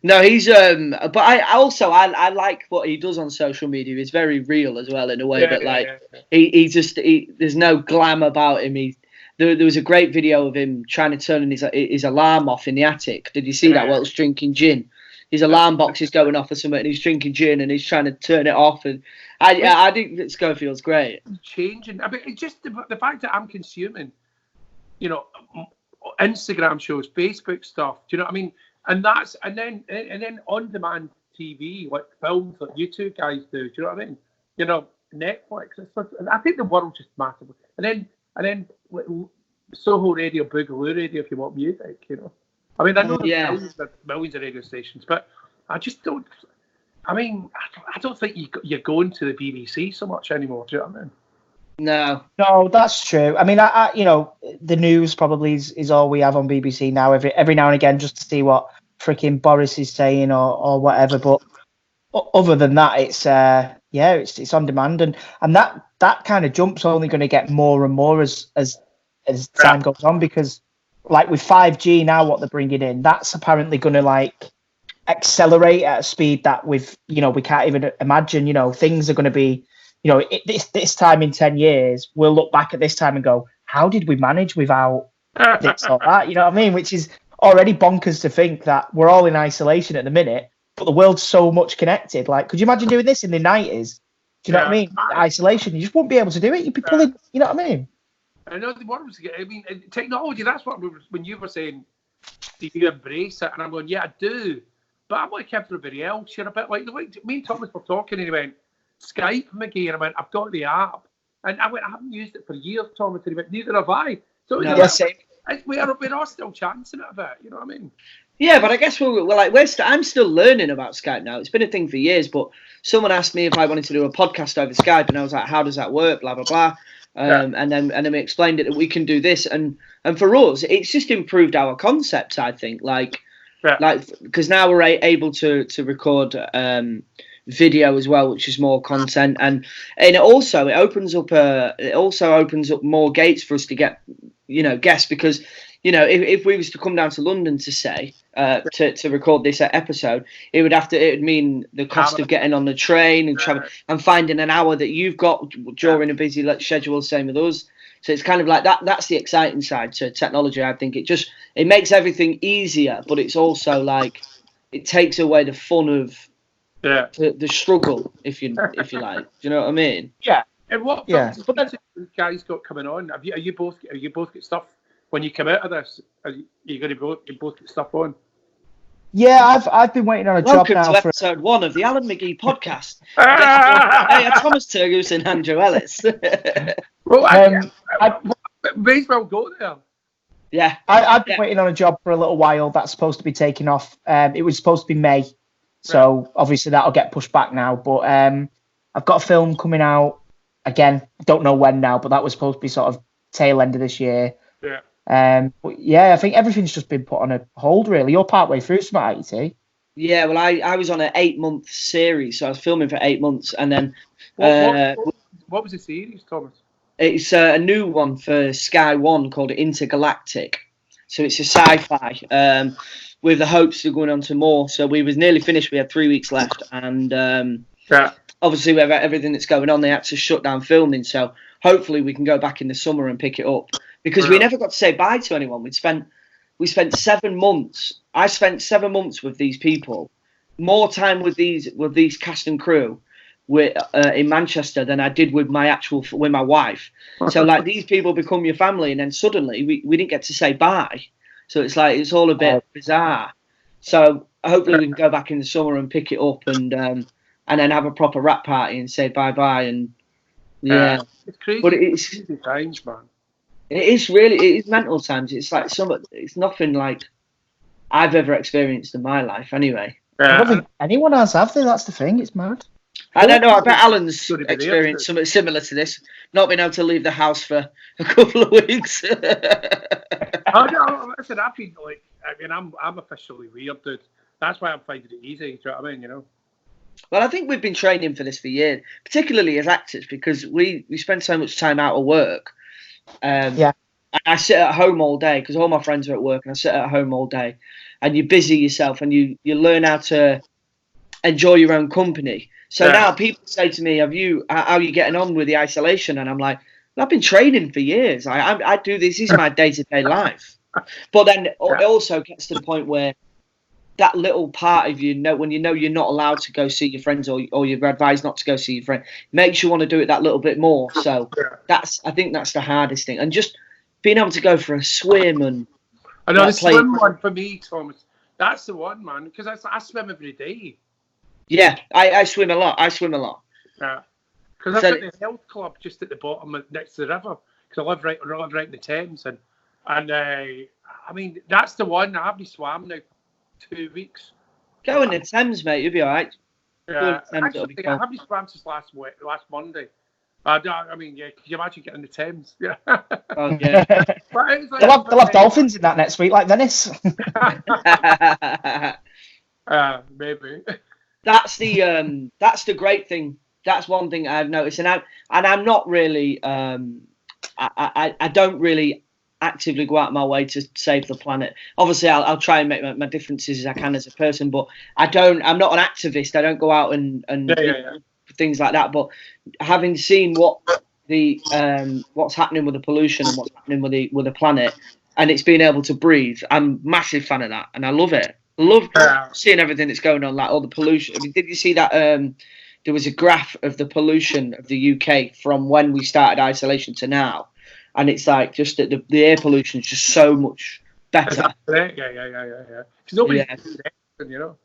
No, he's but I like what he does on social media. He's very real as well in a way that he there's no glam about him. There was a great video of him trying to turn his alarm off in the attic. Did you see that while he's drinking gin? His alarm box is going off or something, and he's drinking gin, and he's trying to turn it off. And I think Schofield's great. Changing. I mean, it's just the fact that I'm consuming, Instagram shows, Facebook stuff. Do you know what I mean? And then on demand TV, like films like you two guys do. Do you know what I mean? Netflix. I think the world's just massive. And then Soho Radio, Boogaloo Radio, if you want music. I mean, I know there's millions of radio stations, but I just don't. I mean, I don't think you're going to the BBC so much anymore. Do you know what I mean? No, that's true. I mean, I the news probably is all we have on BBC now. Every now and again, just to see what freaking Boris is saying or whatever. But other than that, it's on demand, and that kind of jump's only going to get more and more as time goes on, because like with 5G now, what they're bringing in, that's apparently going to like accelerate at a speed that we can't even imagine. Things are going to be. This time in 10 years, we'll look back at this time and go, how did we manage without this or that? You know what I mean? Which is already bonkers to think that we're all in isolation at the minute, but the world's so much connected. Like, could you imagine doing this in the 90s? Do you know what I mean? Isolation, you just wouldn't be able to do it. You'd be pulling, you know what I mean? I know the world. I mean, technology, that's what when you were saying, do you embrace it? And I'm going, yeah, I do. But I'm like everybody else. You're a bit like me and Thomas were talking, and he went, Skype, McGee, and I went, I've got the app, and I went, I haven't used it for years, Thomas, and he went, neither have I. So we're all still chancing it a bit, you know what I mean? Yeah, but I guess I'm still learning about Skype now. It's been a thing for years, but someone asked me if I wanted to do a podcast over Skype, and I was like, how does that work? Blah blah blah. And then we explained it that we can do this, and for us, it's just improved our concepts. I think, because now we're able to record video as well, which is more content, and it also opens up more gates for us to get guests, because if we was to come down to London to say to record this episode, it would mean the cost of getting on the train and travel and finding an hour that you've got during a busy schedule, same with us. So it's kind of like that's the exciting side to technology. I think it makes everything easier, but it's also like it takes away the fun of the struggle, if you like. Do you know what I mean? Yeah. And what but then guys got coming on? Are you both got stuff when you come out of this? Are you going to both get stuff on? Yeah, I've been waiting on a job now. Welcome to episode 1 of the Alan McGee podcast. Hey, Thomas Turgoose and Andrew Ellis. Well, I may as well go there. Yeah, I've been waiting on a job for a little while. That's supposed to be taking off. It was supposed to be May. So obviously that'll get pushed back now. But I've got a film coming out again. Don't know when now, but that was supposed to be sort of tail end of this year. Yeah. But yeah, I think everything's just been put on a hold. Really, you're partway through Smart IT. Yeah, well, I was on an 8-month series, so I was filming for 8 months, and then what was the series, Thomas? It's a new one for Sky One called Intergalactic. So it's a sci-fi. With the hopes of going on to more. So we was nearly finished. We had 3 weeks left, and obviously with everything that's going on, they had to shut down filming. So hopefully we can go back in the summer and pick it up, because we never got to say bye to anyone. We spent 7 months. I spent 7 months with these people, more time with these cast and crew in Manchester than I did with my wife. So like these people become your family, and then suddenly we didn't get to say bye. So it's like it's all a bit bizarre. So hopefully we can go back in the summer and pick it up, and then have a proper rap party and say bye bye. And it's crazy. But it's crazy times, man. It is mental times. It's like it's nothing like I've ever experienced in my life. Anyway, I don't think anyone else have they. That's the thing. It's mad. I don't know. I bet Alan's experienced something similar to this. Not being able to leave the house for a couple of weeks. Listen, I've been I'm officially weird, dude. That's why I'm finding it easy. Do you know what I mean? Well, I think we've been training for this for years, particularly as actors, because we spend so much time out of work. Yeah. I sit at home all day because all my friends are at work, and I sit at home all day. And you busy yourself, and you learn how to enjoy your own company. So now people say to me, how are you getting on with the isolation? And I'm like, I've been training for years. I do this. This is my day-to-day life. But then it also gets to the point where that little part of when you know you're not allowed to go see your friends, or you're advised not to go see your friend, makes you want to do it that little bit more. So I think that's the hardest thing. And just being able to go for a swim and I know the swim one for me, Thomas. That's the one, man, because I swim every day. Yeah, I swim a lot. Yeah, because I've got the health club just at the bottom next to the river. Because I live right in the Thames, and I mean that's the one. I haven't swam now 2 weeks. Go in the Thames, mate. You'll be all right. Yeah, actually, I haven't swam since last Monday. I mean, yeah. Could you imagine getting in the Thames? Yeah. Oh, yeah. They'll have dolphins in that next week, like Venice. Maybe. That's the great thing. That's one thing I've noticed, and I'm not really I don't really actively go out of my way to save the planet. Obviously, I'll try and make my differences as I can as a person, but I'm not an activist. I don't go out and things like that. But having seen what's happening with the pollution and what's happening with the planet, and it's being able to breathe, I'm a massive fan of that, and I love it. I love seeing everything that's going on, like all the pollution. I mean, did you see that? There was a graph of the pollution of the UK from when we started isolation to now, and it's like just that the air pollution is just so much better. Yeah. Because nobody's doing anything, you know.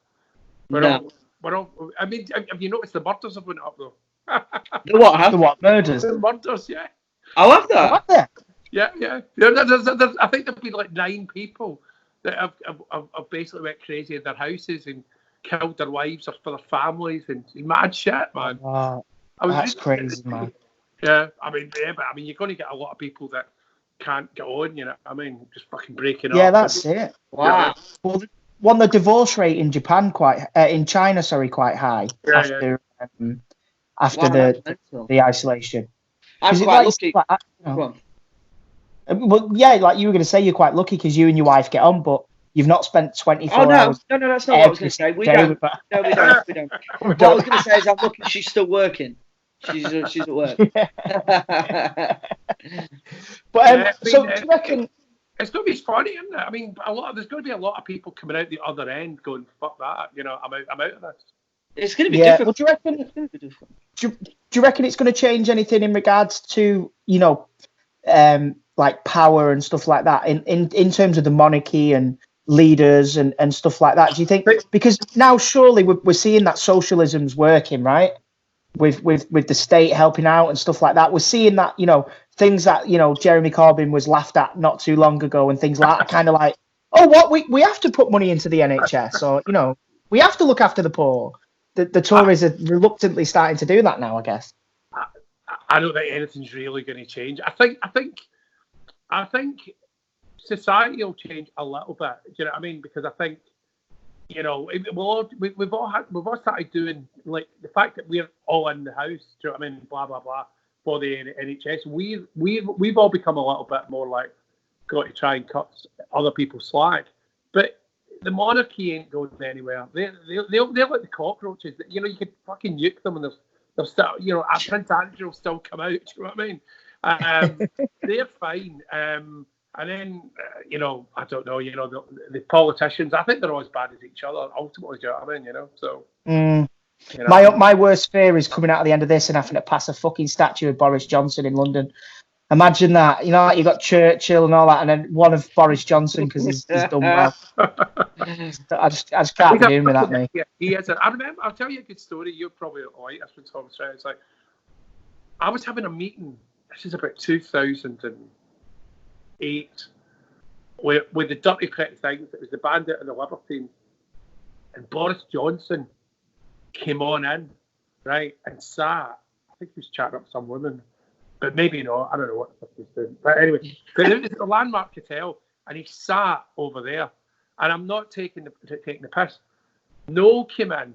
We're all, I mean, have you noticed the murders have went up though? The what? The what? Murders? The murders, yeah. I love that. What there? Yeah. I think there've been like 9 people that have basically went crazy in their houses and killed their wives or for their families and mad shit, man. That's crazy, man. Yeah, I mean, you're going to get a lot of people that can't get on, you know. I mean, just fucking breaking up. Yeah, that's it. Wow. Well, the divorce rate in China, quite high after the isolation. I'm quite lucky. Well, yeah, like you were going to say, you're quite lucky because you and your wife get on, but you've not spent 24 hours. No, that's not what I was going to say. We don't. No, we don't. What I was going to say is I'm lucky she's still working. She's at work. But so do you reckon it's going to be funny, isn't it? I mean, there's going to be a lot of people coming out the other end going, "Fuck that," you know. I'm out of this. It's going to be difficult. Well, do you reckon it's going to change anything in regards to like power and stuff like that in terms of the monarchy and leaders and stuff like that? Do you think, because now surely we're seeing that socialism's working, right? With the state helping out and stuff like that, we're seeing that, things that Jeremy Corbyn was laughed at not too long ago and things like that, kind of like, oh, what we have to put money into the NHS, or we have to look after the poor. The Tories are reluctantly starting to do that now, I guess. I don't think anything's really going to change. I think society will change a little bit. Do you know what I mean? Because I think, we've all started doing, like, the fact that we're all in the house. Do you know what I mean? Blah blah blah for the NHS. We've all become a little bit more like got to try and cut other people's slack. But the monarchy ain't going anywhere. They're like the cockroaches. You can fucking nuke them and they'll still, Prince Andrew will still come out. Do you know what I mean? They're fine. And then, I don't know, the politicians, I think they're all as bad as each other, ultimately, do you know what I mean, so. My worst fear is coming out at the end of this and having to pass a fucking statue of Boris Johnson in London. Imagine that, like you've got Churchill and all that, and then one of Boris Johnson because he's done well. I just can't be doing with that, mate. Yeah, he is. I remember, I'll tell you a good story. You're probably like this when Tom's right. It's like, I was having a meeting, this is about 2008, with the Dirty Pretty Things. It was the Bandit and the Libertine. And Boris Johnson came on in, right, and sat. I think he was chatting up some women, but maybe not. I don't know what the fuck he was doing. But anyway, it was a Landmark Hotel, and he sat over there. And I'm not taking the piss. Noel came in,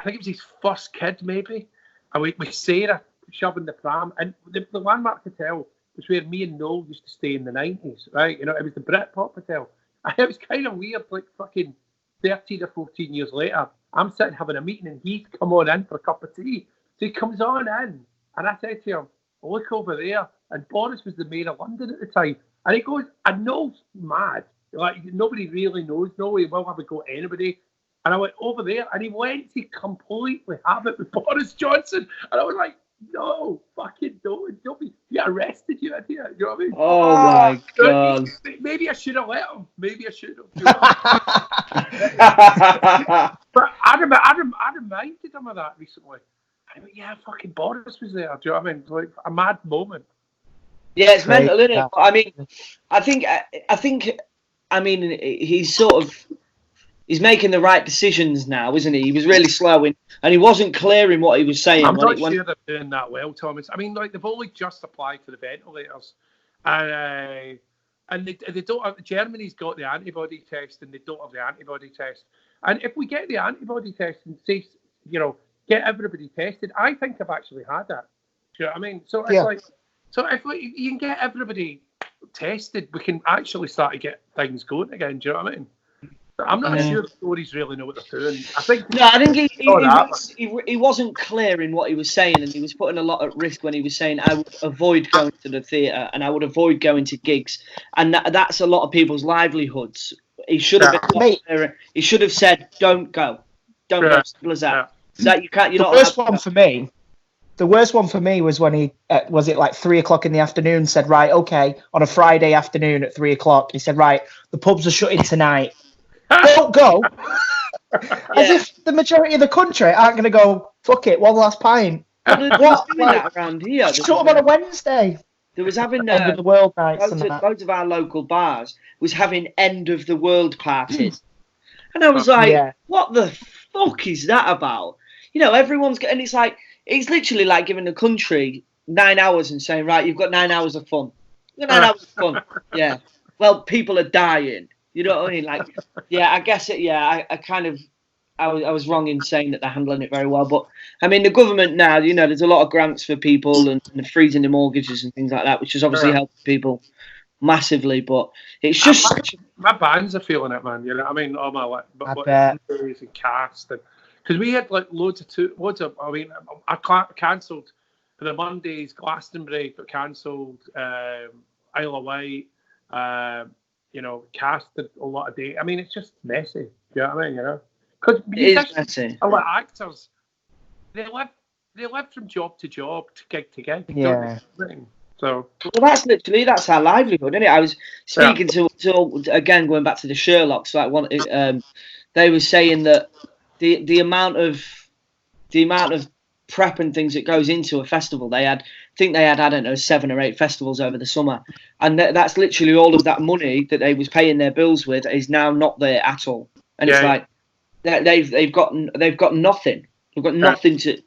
I think it was his first kid, maybe. And with Sarah shoving the pram. And the Landmark Hotel was where me and Noel used to stay in the 90s, right? You know, it was the Britpop Hotel. And it was kind of weird, like fucking 13 or 14 years later, I'm sitting having a meeting and he's come on in for a cup of tea. So he comes on in and I said to him, look over there. And Boris was the mayor of London at the time. And he goes, I know, mad. Like, nobody really knows. No, he will have a go at anybody. And I went over there and he went to completely have it with Boris Johnson. And I was like, no, fucking don't be, you arrested, you idiot. You know what I mean? Oh my God. Maybe I should have let him. Maybe I should have. But I reminded him of that recently. I went, yeah, fucking Boris was there. Do you know what I mean? Like a mad moment. Yeah, it's mental, isn't it? I mean, I think, he's making the right decisions now, isn't he? He was really slow and he wasn't clear in what he was saying. I'm not sure they're doing that well, Thomas. I mean, like they've only just applied for the ventilators, and they don't have. Germany's got the antibody test, and they don't have the antibody test. And if we get the antibody test and say, you know, get everybody tested, I think I've actually had that. Do you know what I mean? So it's like, so if you can get everybody tested, we can actually start to get things going again. Do you know what I mean? I'm not sure the Tories really know what they're doing. I think he wasn't clear in what he was saying, and he was putting a lot at risk when he was saying, I would avoid going to the theatre and I would avoid going to gigs. And that's a lot of people's livelihoods. He should have been clearer. He should have said, don't go. Don't go. Simple as that. That you can't, you're the worst one for me. The worst one for me was when he, was it like 3 o'clock in the afternoon, said, right, okay, on a Friday afternoon at 3 o'clock, he said, right, the pubs are shutting tonight. Don't go. As if the majority of the country aren't going to go, fuck it, one last pint. What? Like, around here. Shut them on a Wednesday. There was having end of the world nights. Loads of our local bars was having end of the world parties. And I was like, what the fuck is that about? You know, everyone's getting, it's like, it's literally like giving the country 9 hours and saying, right, you've got 9 hours of fun. You've got 9 hours of fun. Yeah. Well, people are dying. You know what I mean? Like, yeah, I guess it. Yeah, I was wrong in saying that they're handling it very well. But I mean, the government now, you know, there's a lot of grants for people and freezing the mortgages and things like that, which has obviously helped people massively. But it's just my bands are feeling it, man. You know, I mean, all my like, and cast, and because we had like loads of. I mean, I cancelled for the Mondays. Glastonbury got cancelled. Isle of Wight. You know, casted a lot of day. I mean, it's just messy. Do you know what I mean? You know, because messy. A lot of actors, they live from job to job, to gig to gig. Yeah. So well, that's our livelihood, isn't it? I was speaking to again going back to the Sherlocks. Like one, they were saying that the amount of prep and things that goes into a festival. I think they had, I don't know, 7 or 8 festivals over the summer, and that's literally all of that money that they was paying their bills with is now not there at all. And it's like they've got nothing. They've got nothing to. You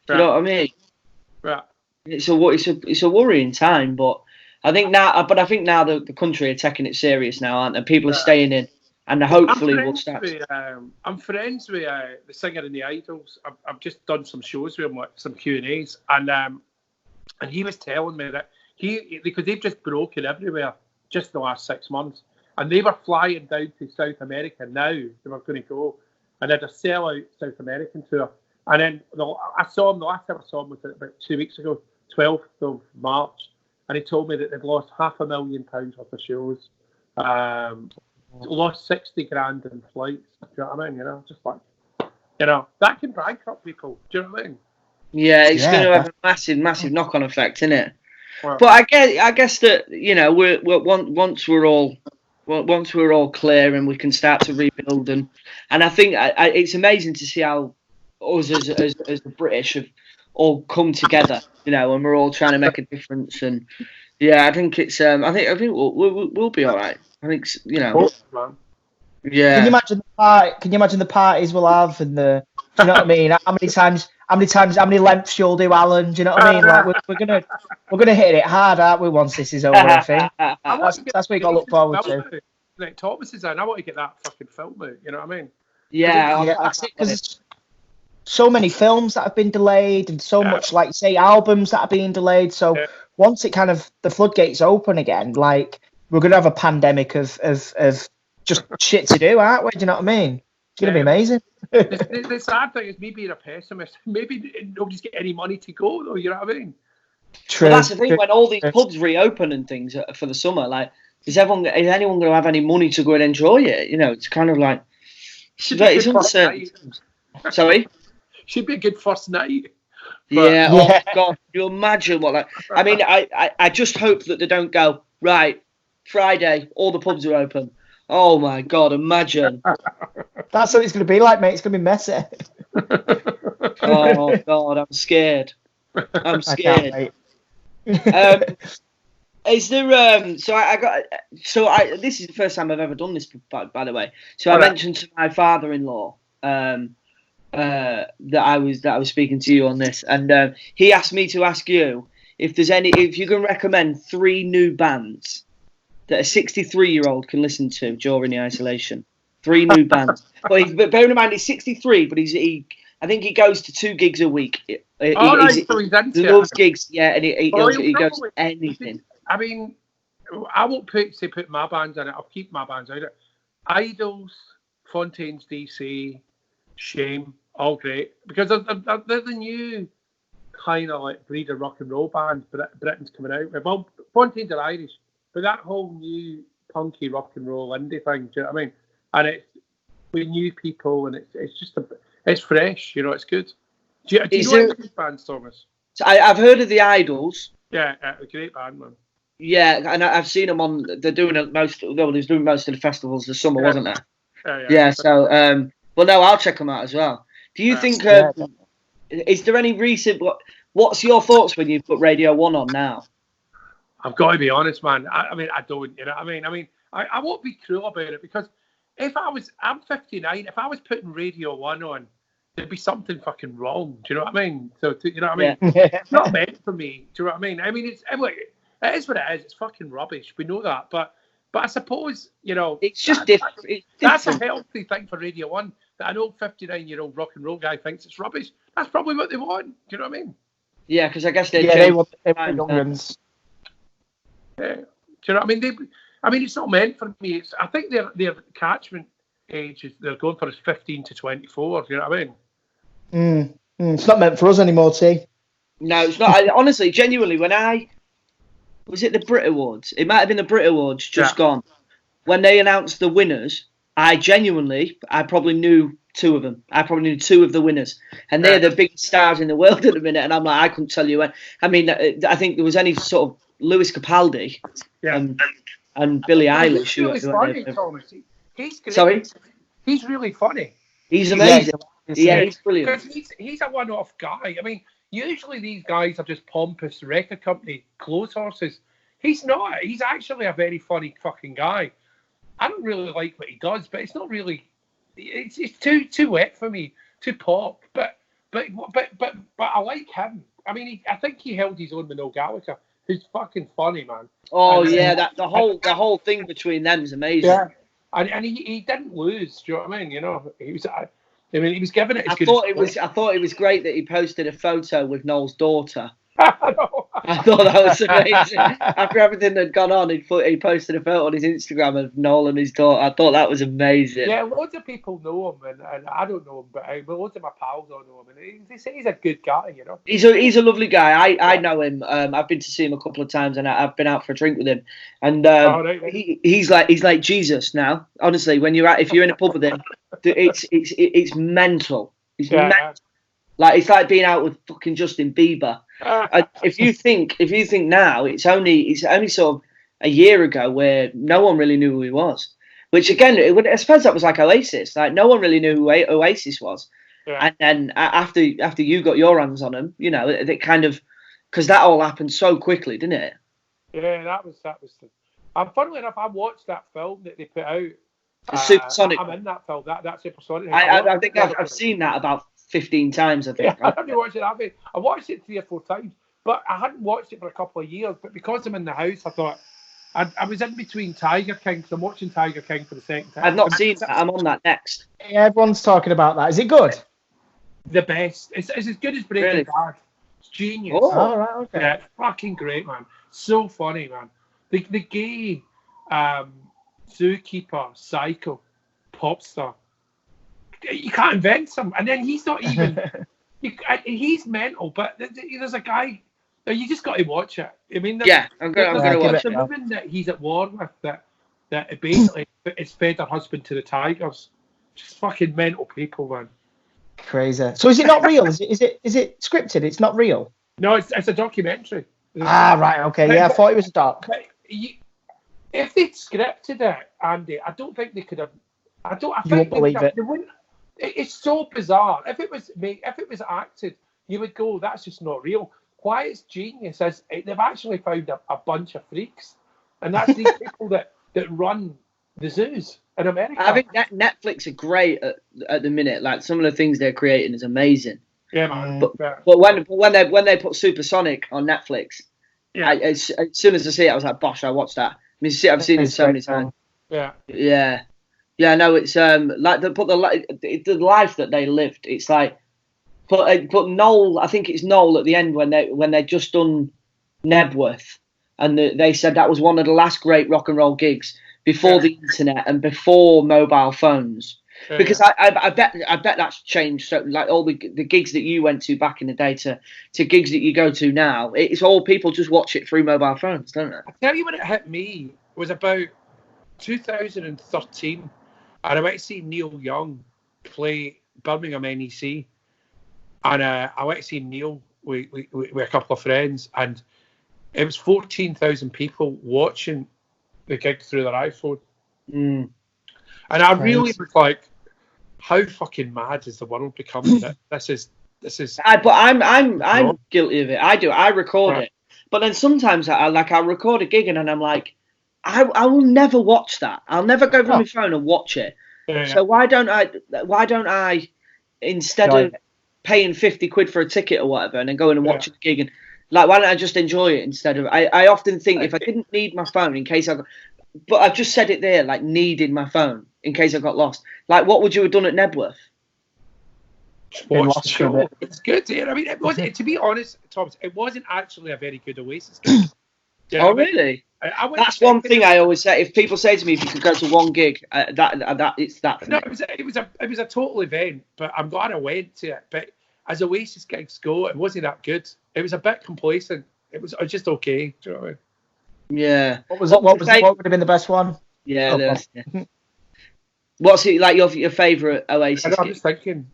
know what I mean? Yeah. It's a worrying time, but I think now the country are taking it serious now, aren't they? People are staying in. And hopefully we'll start. I'm friends with the singer in the Idols. I've just done some shows with him, like some Q&As, and he was telling me that because they've just broken everywhere just the last 6 months, and they were flying down to South America now. They were going to go, and they had a sellout South American tour. And then I saw him. The last time I saw him was about 2 weeks ago, 12th of March, and he told me that they'd lost £500,000 worth of shows. Lost 60 grand in flights. Do you know what I mean? You know, just like, you know, that can bankrupt people. Do you know what I mean? Yeah, it's going to have a massive knock-on effect, isn't it? Well, but I guess that, you know, once we're all clear and we can start to rebuild, and I think it's amazing to see how us as the British have all come together, you know, and we're all trying to make a difference. And yeah, I think it's I think we'll be all right. I think, you know. Yeah. Can you imagine the parties we'll have and the? Do you know what I mean? How many lengths you'll do, Alan? Do you know what I mean? Like we're gonna hit it hard, aren't we? Once this is over, I think. That's what you got to look forward to. Like Thomas is in. I want to get that fucking film out. You know what I mean? Yeah, that's it. so many films that have been delayed, and so much, like say, albums that are being delayed. So once it kind of the floodgates open again, like we're gonna have a pandemic of just shit to do, aren't we? Do you know what I mean? It's gonna be amazing. The sad thing is me being a pessimist. Maybe nobody's getting any money to go though. You know what I mean? True. Well, that's the thing when all these pubs reopen and things for the summer. Like, is anyone going to have any money to go and enjoy it? You know, it's kind of like it's uncertain. Sorry. Should be a good first night. Yeah. Oh God, can you imagine what? Like, I mean, I just hope that they don't go right. Friday, all the pubs are open. Oh my God, imagine. That's what it's going to be like, mate. It's going to be messy. Oh God, I'm scared. I'm scared. Is there this is the first time I've ever done this, by the way. So I mentioned to my father-in-law that I was speaking to you on this, and he asked me to ask you if you can recommend 3 new bands that a 63-year-old can listen to during the isolation. 3 new bands. But bearing in mind he's 63, but I think he goes to 2 gigs a week. He loves gigs, and he goes to anything. I mean, I won't put my bands in it. I'll keep my bands out of it. Idols, Fontaines DC, Shame, all great. Because they're the new kind of like breed of rock and roll band Britain's coming out with. Well, Fontaines are Irish, but that whole new punky rock and roll indie thing, do you know what I mean? And it's with new people, and it's just it's fresh, you know, it's good. Do you know any good bands, Thomas? So I've heard of the Idols. Yeah, a great band, man. Yeah, and I've seen them on. They're doing most of the festivals this summer, wasn't there? Yeah. So, well, no, I'll check them out as well. Do you think? Is there any recent? What's your thoughts when you put Radio 1 on now? I've got to be honest, man. I mean, I don't. You know, I mean, I won't be cruel about it because I'm 59. If I was putting Radio 1 on, there'd be something fucking wrong. Do you know what I mean? So, you know what I mean? It's not meant for me. Do you know what I mean? I mean, it is what it is. It's fucking rubbish. We know that. But I suppose, you know, it's just different. That's a healthy thing for Radio 1 that an old 59-year-old rock and roll guy thinks it's rubbish. That's probably what they want. Do you know what I mean? Yeah, because I guess they want young ones. Yeah. Do you know what I mean? It's not meant for me. I think their catchment age they're going for is 15 to 24. Do you know what I mean? It's not meant for us anymore, T. No, it's not. Honestly, genuinely, was it the Brit Awards? It might have been the Brit Awards gone. When they announced the winners, I probably knew 2 of them. I probably knew 2 of the winners. And they're the biggest stars in the world at the minute. And I'm like, I couldn't tell you when. I mean, I think there was any sort of Lewis Capaldi and Billie Eilish. He's really funny, Thomas. He's great. Sorry? He's really funny. He's amazing. Yeah, he's brilliant. He's a one-off guy. I mean, usually these guys are just pompous record company clothes horses. He's not. He's actually a very funny fucking guy. I don't really like what he does, but it's not really. It's too wet for me, too pop. But I like him. I mean, I think he held his own with Noel Gallagher, who's fucking funny, man. Oh the whole thing between them is amazing. Yeah, and he didn't lose. Do you know what I mean? You know, he was. He was giving it. I thought it was great that he posted a photo with Noel's daughter. I thought that was amazing. After everything had gone on, he posted a photo on his Instagram of Noel and his daughter. I thought that was amazing. Yeah, loads of people know him, and I don't know him, but loads of my pals don't know him, and they say he's a good guy, you know. He's a lovely guy. I know him. I've been to see him a couple of times, and I've been out for a drink with him. And he's like Jesus now. Honestly, if you're in a pub with him, it's mental. It's mental. Like it's like being out with fucking Justin Bieber. If you think now, it's only sort of a year ago where no one really knew who he was. Which again, I suppose that was like Oasis. Like no one really knew who Oasis was. Yeah. And then after you got your hands on him, you know, it kind of because that all happened so quickly, didn't it? Yeah, that was. Funnily enough, I watched that film that they put out. Supersonic. I'm in that film. That Supersonic. I think I've seen that about 15 times, I think. Yeah, I only watched it that way. I watched it 3 or 4 times, but I hadn't watched it for a couple of years. But because I'm in the house, I thought I was in between Tiger King, because I'm watching Tiger King for the second time. I've not seen that. I'm on that next. Yeah, everyone's talking about that. Is it good? the best. It's as good as Breaking Really? Bad. It's genius. Oh, right, okay. Yeah, it's fucking great, man. So funny, man. The gay zookeeper, psycho, pop star. You can't invent him, and then he's not even. He's mental, but there's a guy. You just got to watch it. I mean, Yeah, I'm gonna watch the it. woman that he's at war with that basically is fed her husband to the tigers. Just fucking mental people, man. Crazy. So is it not real? Is it scripted? It's not real. No, it's a documentary. Right. Okay. Yeah, I thought it was a doc. But if they'd scripted it, Andy, I don't think they could have. I won't believe it. They wouldn't. It's so bizarre. If it was acted, you would go, "That's just not real." Why it's genius is they've actually found a bunch of freaks, and that's these people that run the zoos in America. I think Netflix are great at the minute. Like some of the things they're creating is amazing. Yeah, man. But when they put Supersonic on Netflix, Yeah. as soon as I see it, I was like, "Bosh, I watched that." I mean, I've seen it so many times. Yeah. Yeah. No, it's like the life that they lived. It's like, but Noel, I think it's Noel at the end when they just done Nebworth, and they said that was one of the last great rock and roll gigs before the internet and before mobile phones. Because I bet that's changed. So like all the gigs that you went to back in the day to gigs that you go to now, it's all people just watch it through mobile phones, don't they? I tell you when it hit me was about 2013, and I went to see Neil Young play Birmingham NEC, and I went to see Neil with a couple of friends, and it was 14,000 people watching the gig through their iPhone. Mm. And I really was like, how fucking mad is the world becoming? This is. But I'm guilty of it. I record it, but then sometimes I record a gig and I'm like, I will never watch that. I'll never go through my phone and watch it. So why don't I instead of paying 50 quid for a ticket or whatever and then going and watching the gig, and like, why don't I just enjoy it instead of? I often think if I didn't need my phone in case but I've just said it there, like needing my phone in case I got lost. Like, what would you have done at Nebworth? Watch the show. It's good. I mean, it wasn't. To be honest, Thomas, it wasn't actually a very good Oasis gig. Really? That's one thing I always say. If people say to me, if you could go to one gig, that it's that. No, it was a total event, but I'm glad I went to it. But as Oasis gigs go, it wasn't that good. It was a bit complacent. It was just okay. Do you know what I mean? Yeah. What would have been the best one? Yeah. What's it like? Your favourite Oasis? I'm just thinking.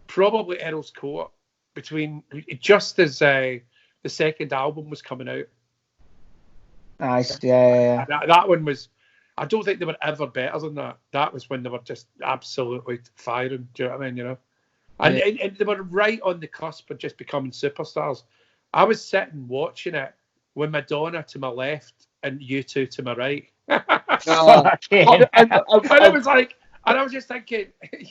Probably Errol's Court. Between just as the second album was coming out. Nice. Yeah. That one was. I don't think they were ever better than that. That was when they were just absolutely firing. Do you know what I mean? You know, and they were right on the cusp of just becoming superstars. I was sitting watching it with Madonna to my left and U2 to my right. And I was like, and I was just thinking,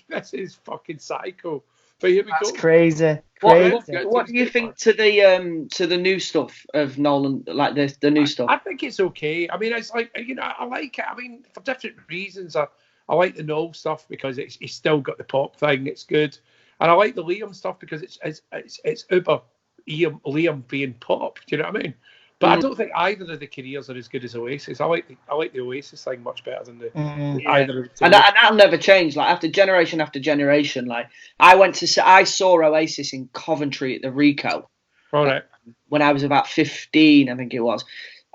this is fucking psycho. But here we go. That's crazy. What do you think to the new stuff of Nolan, like the new stuff? I think it's okay. I mean, it's like, I like it. I mean, for different reasons. I like the Noel stuff because he's still got the pop thing. It's good, and I like the Liam stuff because it's uber Liam being pop. Do you know what I mean? But I don't think either of the careers are as good as Oasis. I like the Oasis thing much better than either of the two. And that'll never change. Like after generation, like I saw Oasis in Coventry at the Rico. All right. When I was about 15, I think it was.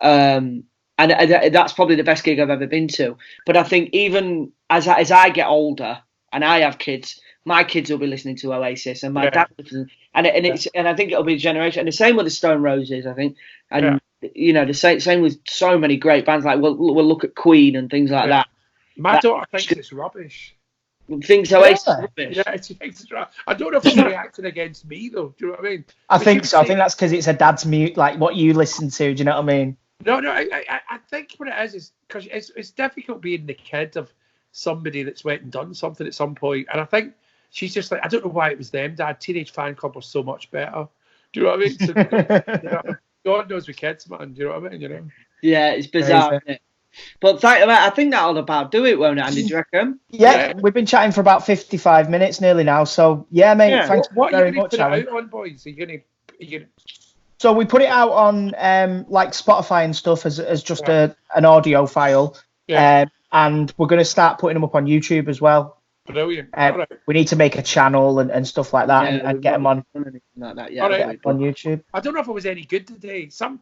And that's probably the best gig I've ever been to. But I think even as I get older and I have kids, my kids will be listening to Oasis, and my dad listens, and I think it'll be a generation. And the same with the Stone Roses, I think, and the same with so many great bands like we'll look at Queen and things like that. My daughter thinks it's rubbish. Thinks Oasis is rubbish. Yeah, she thinks it's rubbish. I don't know if she's reacting against me though. Do you know what I mean? I think so. I think that's because it's a dad's mute, like what you listen to. Do you know what I mean? No. I think what it is because it's difficult being the kid of somebody that's went and done something at some point, and I think. She's just like, I don't know why it was them, Dad. Teenage Fan Club was so much better. Do you know what I mean? So, God knows we kids, man. Do you know what I mean? You know? Yeah, it's bizarre, isn't it? But I think that'll about do it, won't it, Andy? Do you reckon? Yeah, we've been chatting for about 55 minutes nearly now. So, yeah, mate, Yeah. thanks What are very you going much, to put Alan. it out on, boys? Are you going to? So we put it out on like Spotify and stuff as just an audio file. Yeah. And we're going to start putting them up on YouTube as well. Brilliant. All right. We need to make a channel and stuff like that and get them on, Like that, All right. on YouTube. I don't know if it was any good today. No,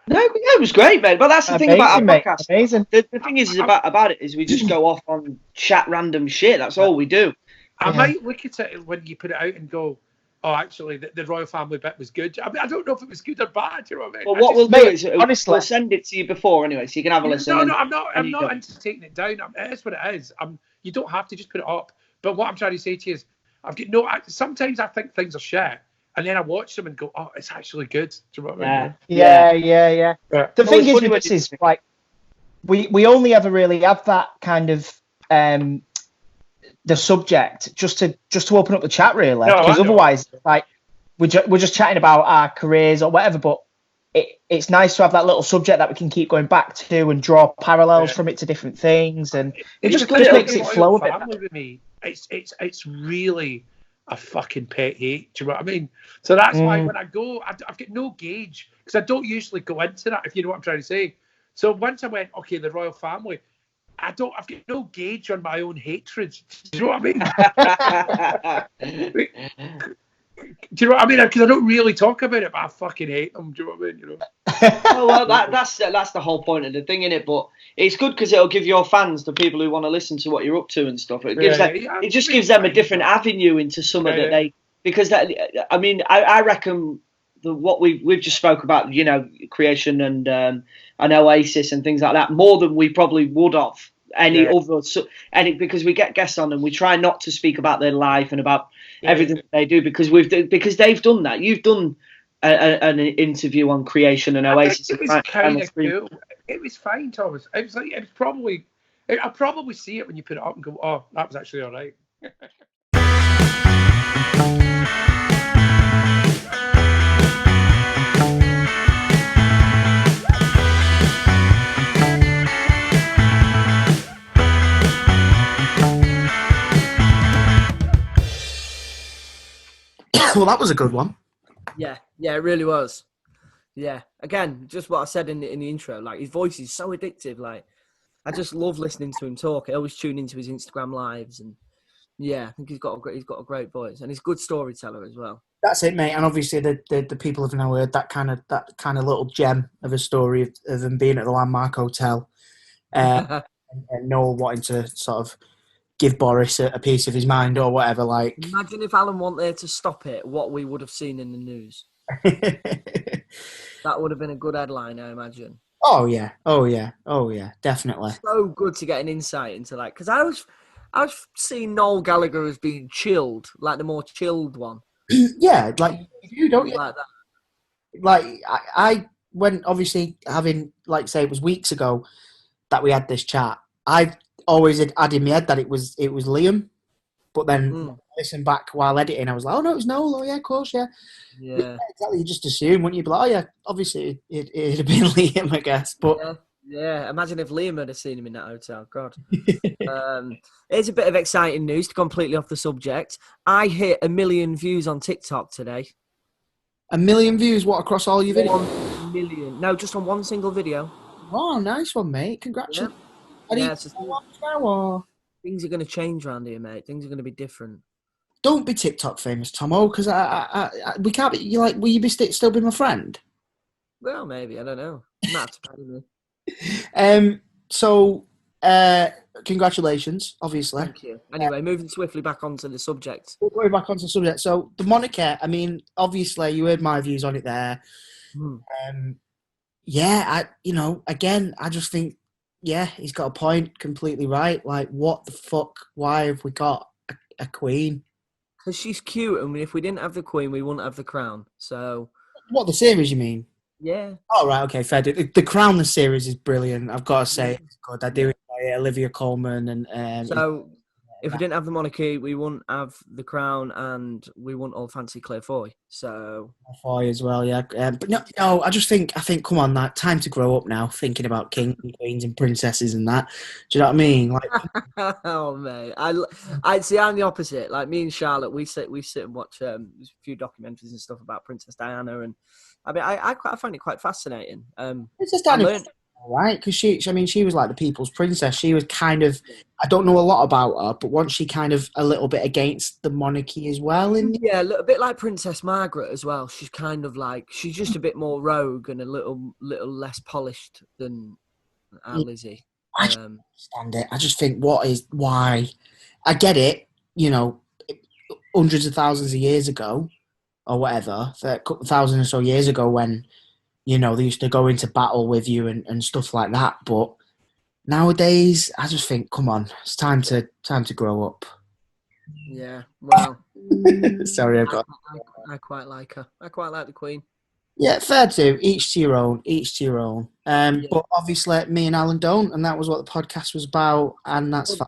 it was great, mate. But that's the thing about our Amazing, mate. podcast. Amazing. The thing is about it is we just go off on chat random shit. That's all we do. I might look at it when you put it out and go, oh, actually, the royal family bit was good. I mean, I don't know if it was good or bad. You know what I mean? Well, what we'll do is honestly, we'll send it to you before anyway, so you can have a listen. No, I'm not into taking it down. It is what it is. You don't have to just put it up. But what I'm trying to say to you is, sometimes I think things are shit, and then I watch them and go, oh, it's actually good. Do you know what I mean? Yeah. The thing is with this is like we only ever really have that kind of the subject just to open up the chat really, because otherwise like we're just chatting about our careers or whatever. But it's nice to have that little subject that we can keep going back to and draw parallels from it to different things, and it just makes it flow a bit. With me, it's really a fucking pet hate. Do you know what I mean? So that's why when I go, I've got no gauge, because I don't usually go into that, if you know what I'm trying to say. So once I went, okay, the royal family, I've got no gauge on my own hatred. Do you know what I mean? Do you know what I mean? Because I don't really talk about it, but I fucking hate them. Do you know what I mean? You know. Well, that's the whole point of the thing, innit? But it's good because it'll give your fans, the people who want to listen to what you're up to and stuff. It gives it just gives them a different avenue into some of that they, because that, I mean, I reckon what we've just spoke about, you know, creation and Oasis and things like that, more than we probably would have because we get guests on and we try not to speak about their life and about everything that they do because they've done that. You've done an interview on creation and Oasis. It was kind of cool. It was fine, Thomas. I'll probably see it when you put it up and go, oh, that was actually all right. Well, that was a good one. Yeah, it really was. Yeah, again, just what I said in the intro. Like, his voice is so addictive. Like, I just love listening to him talk. I always tune into his Instagram lives, and yeah, I think he's got a great voice, and he's a good storyteller as well. That's it, mate. And obviously, the people have now heard that kind of little gem of a story of them being at the Landmark Hotel, and Noel wanting to sort of give Boris a piece of his mind or whatever. Like, imagine if Alan wanted to stop it, what we would have seen in the news. That would have been a good headline, I imagine. Oh yeah, definitely. So good to get an insight into, like, because I was seeing Noel Gallagher as being chilled, like the more chilled one. Yeah, like you don't like that. Like I when obviously having, like, say it was weeks ago that we had this chat, I always had in my head that it was Liam, but then listen back while editing, I was like, oh no, it was Noel. Oh yeah, of course, yeah. Yeah, exactly. You just assume, wouldn't you? Be like, oh yeah, obviously it'd have been Liam, I guess. But yeah. Imagine if Liam had seen him in that hotel. God. Here's a bit of exciting news, to completely off the subject. I hit 1 million views on TikTok today. 1 million views? What, across all your videos? 1 million. No, just on one single video. Oh, nice one, mate. Congratulations. Yeah. Things are going to change around here, mate. Things are going to be different. Don't be TikTok famous, Tomo, because we can't be. You like, will you still be my friend? Well, maybe, I don't know. Not me. So, congratulations, obviously. Thank you. Anyway, moving swiftly back onto the subject. We'll go back onto the subject. So, the Monarchy. I mean, obviously, you heard my views on it there. Yeah, again, I just think, yeah, he's got a point. Completely right. Like, what the fuck? Why have we got a queen? Because she's cute, and if we didn't have the queen, we wouldn't have the crown. So, what, the series, you mean? Yeah. Oh, right, okay, fair. The Crown, the series is brilliant. I've got to say, it's good. I do enjoy it. Olivia Colman and so If we didn't have the monarchy, we wouldn't have the crown, and we wouldn't all fancy Claire Foy. So For you as well, yeah. But no, I think, come on, like, time to grow up now, thinking about kings and queens and princesses and that. Do you know what I mean? Like, oh mate, I'd see I'm the opposite. Like me and Charlotte, we sit and watch a few documentaries and stuff about Princess Diana, and I mean I find it quite fascinating. Princess Diana, right? Because she was like the people's princess. She was kind of, I don't know a lot about her, but wasn't she kind of a little bit against the monarchy as well? Yeah, a little bit like Princess Margaret as well. She's kind of like, she's just a bit more rogue and a little less polished than our Lizzie. I just don't understand it. I just think, why? I get it, hundreds of thousands of years ago, or whatever, a couple thousand or so years ago, when they used to go into battle with you and stuff like that. But nowadays, I just think, come on, it's time to grow up. Yeah, well, sorry, I quite like her. I quite like the Queen. Yeah, fair to. Each to your own. But obviously, me and Alan don't, and that was what the podcast was about, and that's fine.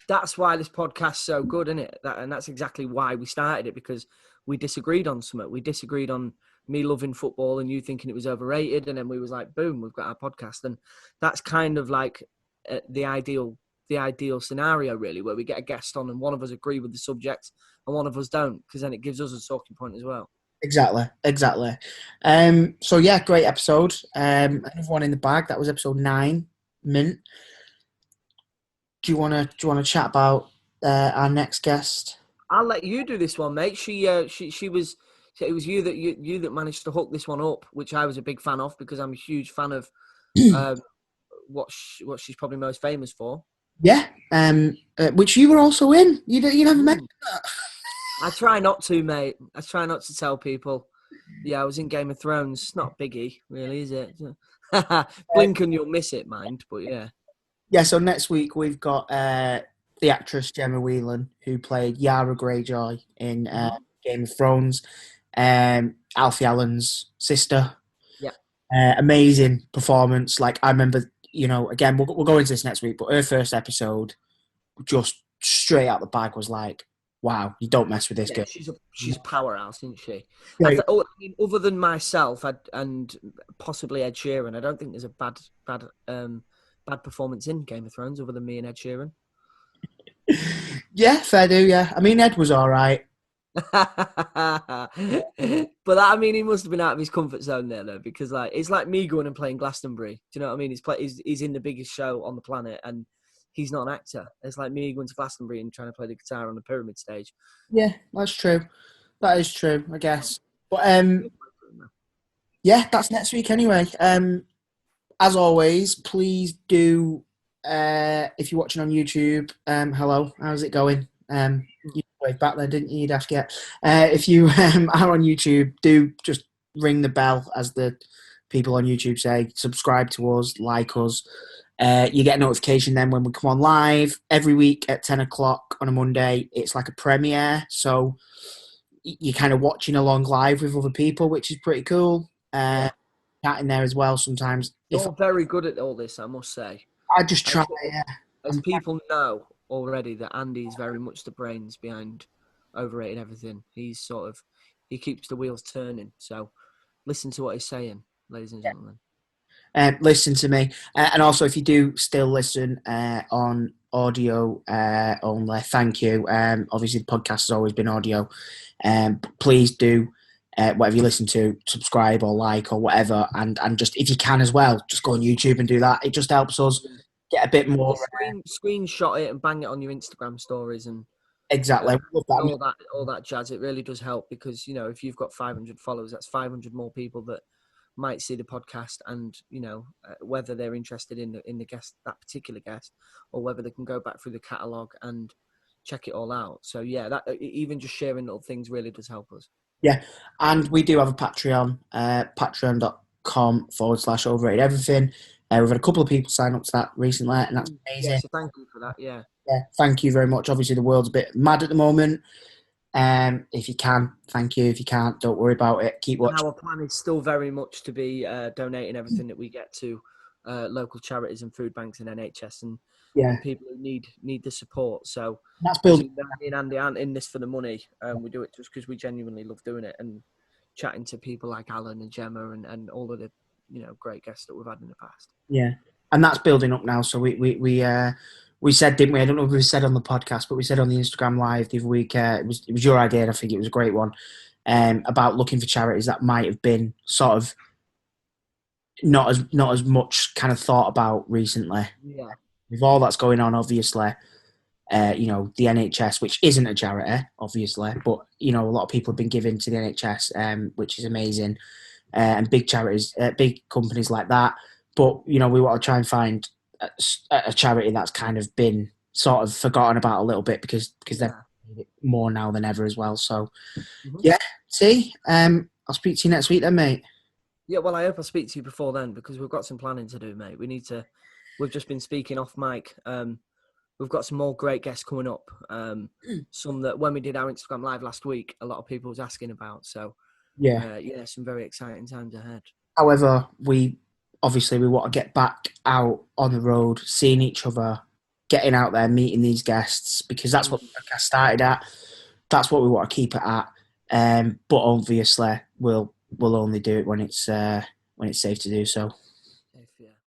That's why this podcast's so good, isn't it? And that's exactly why we started it, because we disagreed on something. We disagreed on me loving football and you thinking it was overrated, and then we was like, boom, we've got our podcast. And that's kind of like the ideal scenario, really, where we get a guest on and one of us agree with the subject and one of us don't, because then it gives us a talking point as well. Exactly. So yeah, great episode. Another one in the bag. That was episode 9. Mint. Do you want to chat about our next guest? I'll let you do this one, mate. It was you that managed to hook this one up, which I was a big fan of, because I'm a huge fan of what she's probably most famous for. Yeah. Which you were also in. You never mentioned that. I try not to, mate. I try not to tell people. Yeah, I was in Game of Thrones. It's not biggie, really, is it? Blink and you'll miss it, mind. But yeah. Yeah, so next week we've got the actress Gemma Whelan, who played Yara Greyjoy in Game of Thrones, Alfie Allen's sister. Yeah. Amazing performance. Like, I remember, again, we'll go into this next week, but her first episode, just straight out the bag, was like, wow, you don't mess with this girl. She's a powerhouse, isn't she? Yeah. I mean, other than myself and possibly Ed Sheeran, I don't think there's a bad performance in Game of Thrones other than me and Ed Sheeran. Yeah, fair do. Yeah, I mean, Ed was all right. But I mean, he must have been out of his comfort zone there, though, because like it's like me going and playing Glastonbury. Do you know what I mean? He's in the biggest show on the planet, and he's not an actor. It's like me going to Glastonbury and trying to play the guitar on the pyramid stage. Yeah, that's true. That is true, I guess. But yeah, that's next week anyway. As always, please do, if you're watching on YouTube, hello, how's it going? You waved back there, didn't you? You'd ask yet. If you are on YouTube, do just ring the bell, as the people on YouTube say. Subscribe to us, like us. You get a notification then when we come on live every week at 10 o'clock on a Monday. It's like a premiere, so you're kind of watching along live with other people, which is pretty cool. Chatting there as well sometimes. You're very good at all this, I must say. I just try, yeah. As people know already, that Andy is very much the brains behind Overrated Everything. He keeps the wheels turning. So listen to what he's saying, ladies and gentlemen. Listen to me. And also, if you do still listen on audio only, thank you. Obviously, the podcast has always been audio. Please do, whatever you listen to, subscribe or like or whatever. And just, if you can as well, just go on YouTube and do that. It just helps us get a bit more. Screenshot it and bang it on your Instagram stories and exactly all that jazz. It really does help, because if you've got 500 followers, that's 500 more people that might see the podcast, and whether they're interested in the guest, that particular guest, or whether they can go back through the catalogue and check it all out. So yeah, that even just sharing little things really does help us. Yeah, and we do have a Patreon, patreon.com/overrated everything. We've had a couple of people sign up to that recently, and that's amazing. Yeah, so thank you for that. Yeah, thank you very much. Obviously, the world's a bit mad at the moment. If you can, thank you. If you can't, don't worry about it. Keep watching. And our plan is still very much to be donating everything that we get to local charities and food banks and NHS and Yeah. people who need the support. So That's as building. you know, me and Andy aren't in this for the money. We do it just because we genuinely love doing it and chatting to people like Alan and Gemma and all of the great guests that we've had in the past. Yeah, and that's building up now. So we said, didn't we? I don't know if we said on the podcast, but we said on the Instagram live the other week. It was your idea, and I think it was a great one. About looking for charities that might have been sort of not as much kind of thought about recently. Yeah. With all that's going on, obviously, the NHS, which isn't a charity, obviously, but a lot of people have been giving to the NHS, which is amazing, and big charities, big companies like that. But we want to try and find a charity that's kind of been sort of forgotten about a little bit because they're more now than ever as well. So yeah, see, I'll speak to you next week then, mate. Yeah, well, I hope I speak to you before then because we've got some planning to do, mate. We've just been speaking off mic. We've got some more great guests coming up. Some that when we did our Instagram live last week, a lot of people was asking about. So some very exciting times ahead. However, we want to get back out on the road, seeing each other, getting out there, meeting these guests, because that's what the podcast started at. That's what we want to keep it at. But obviously, we'll only do it when it's safe to do so.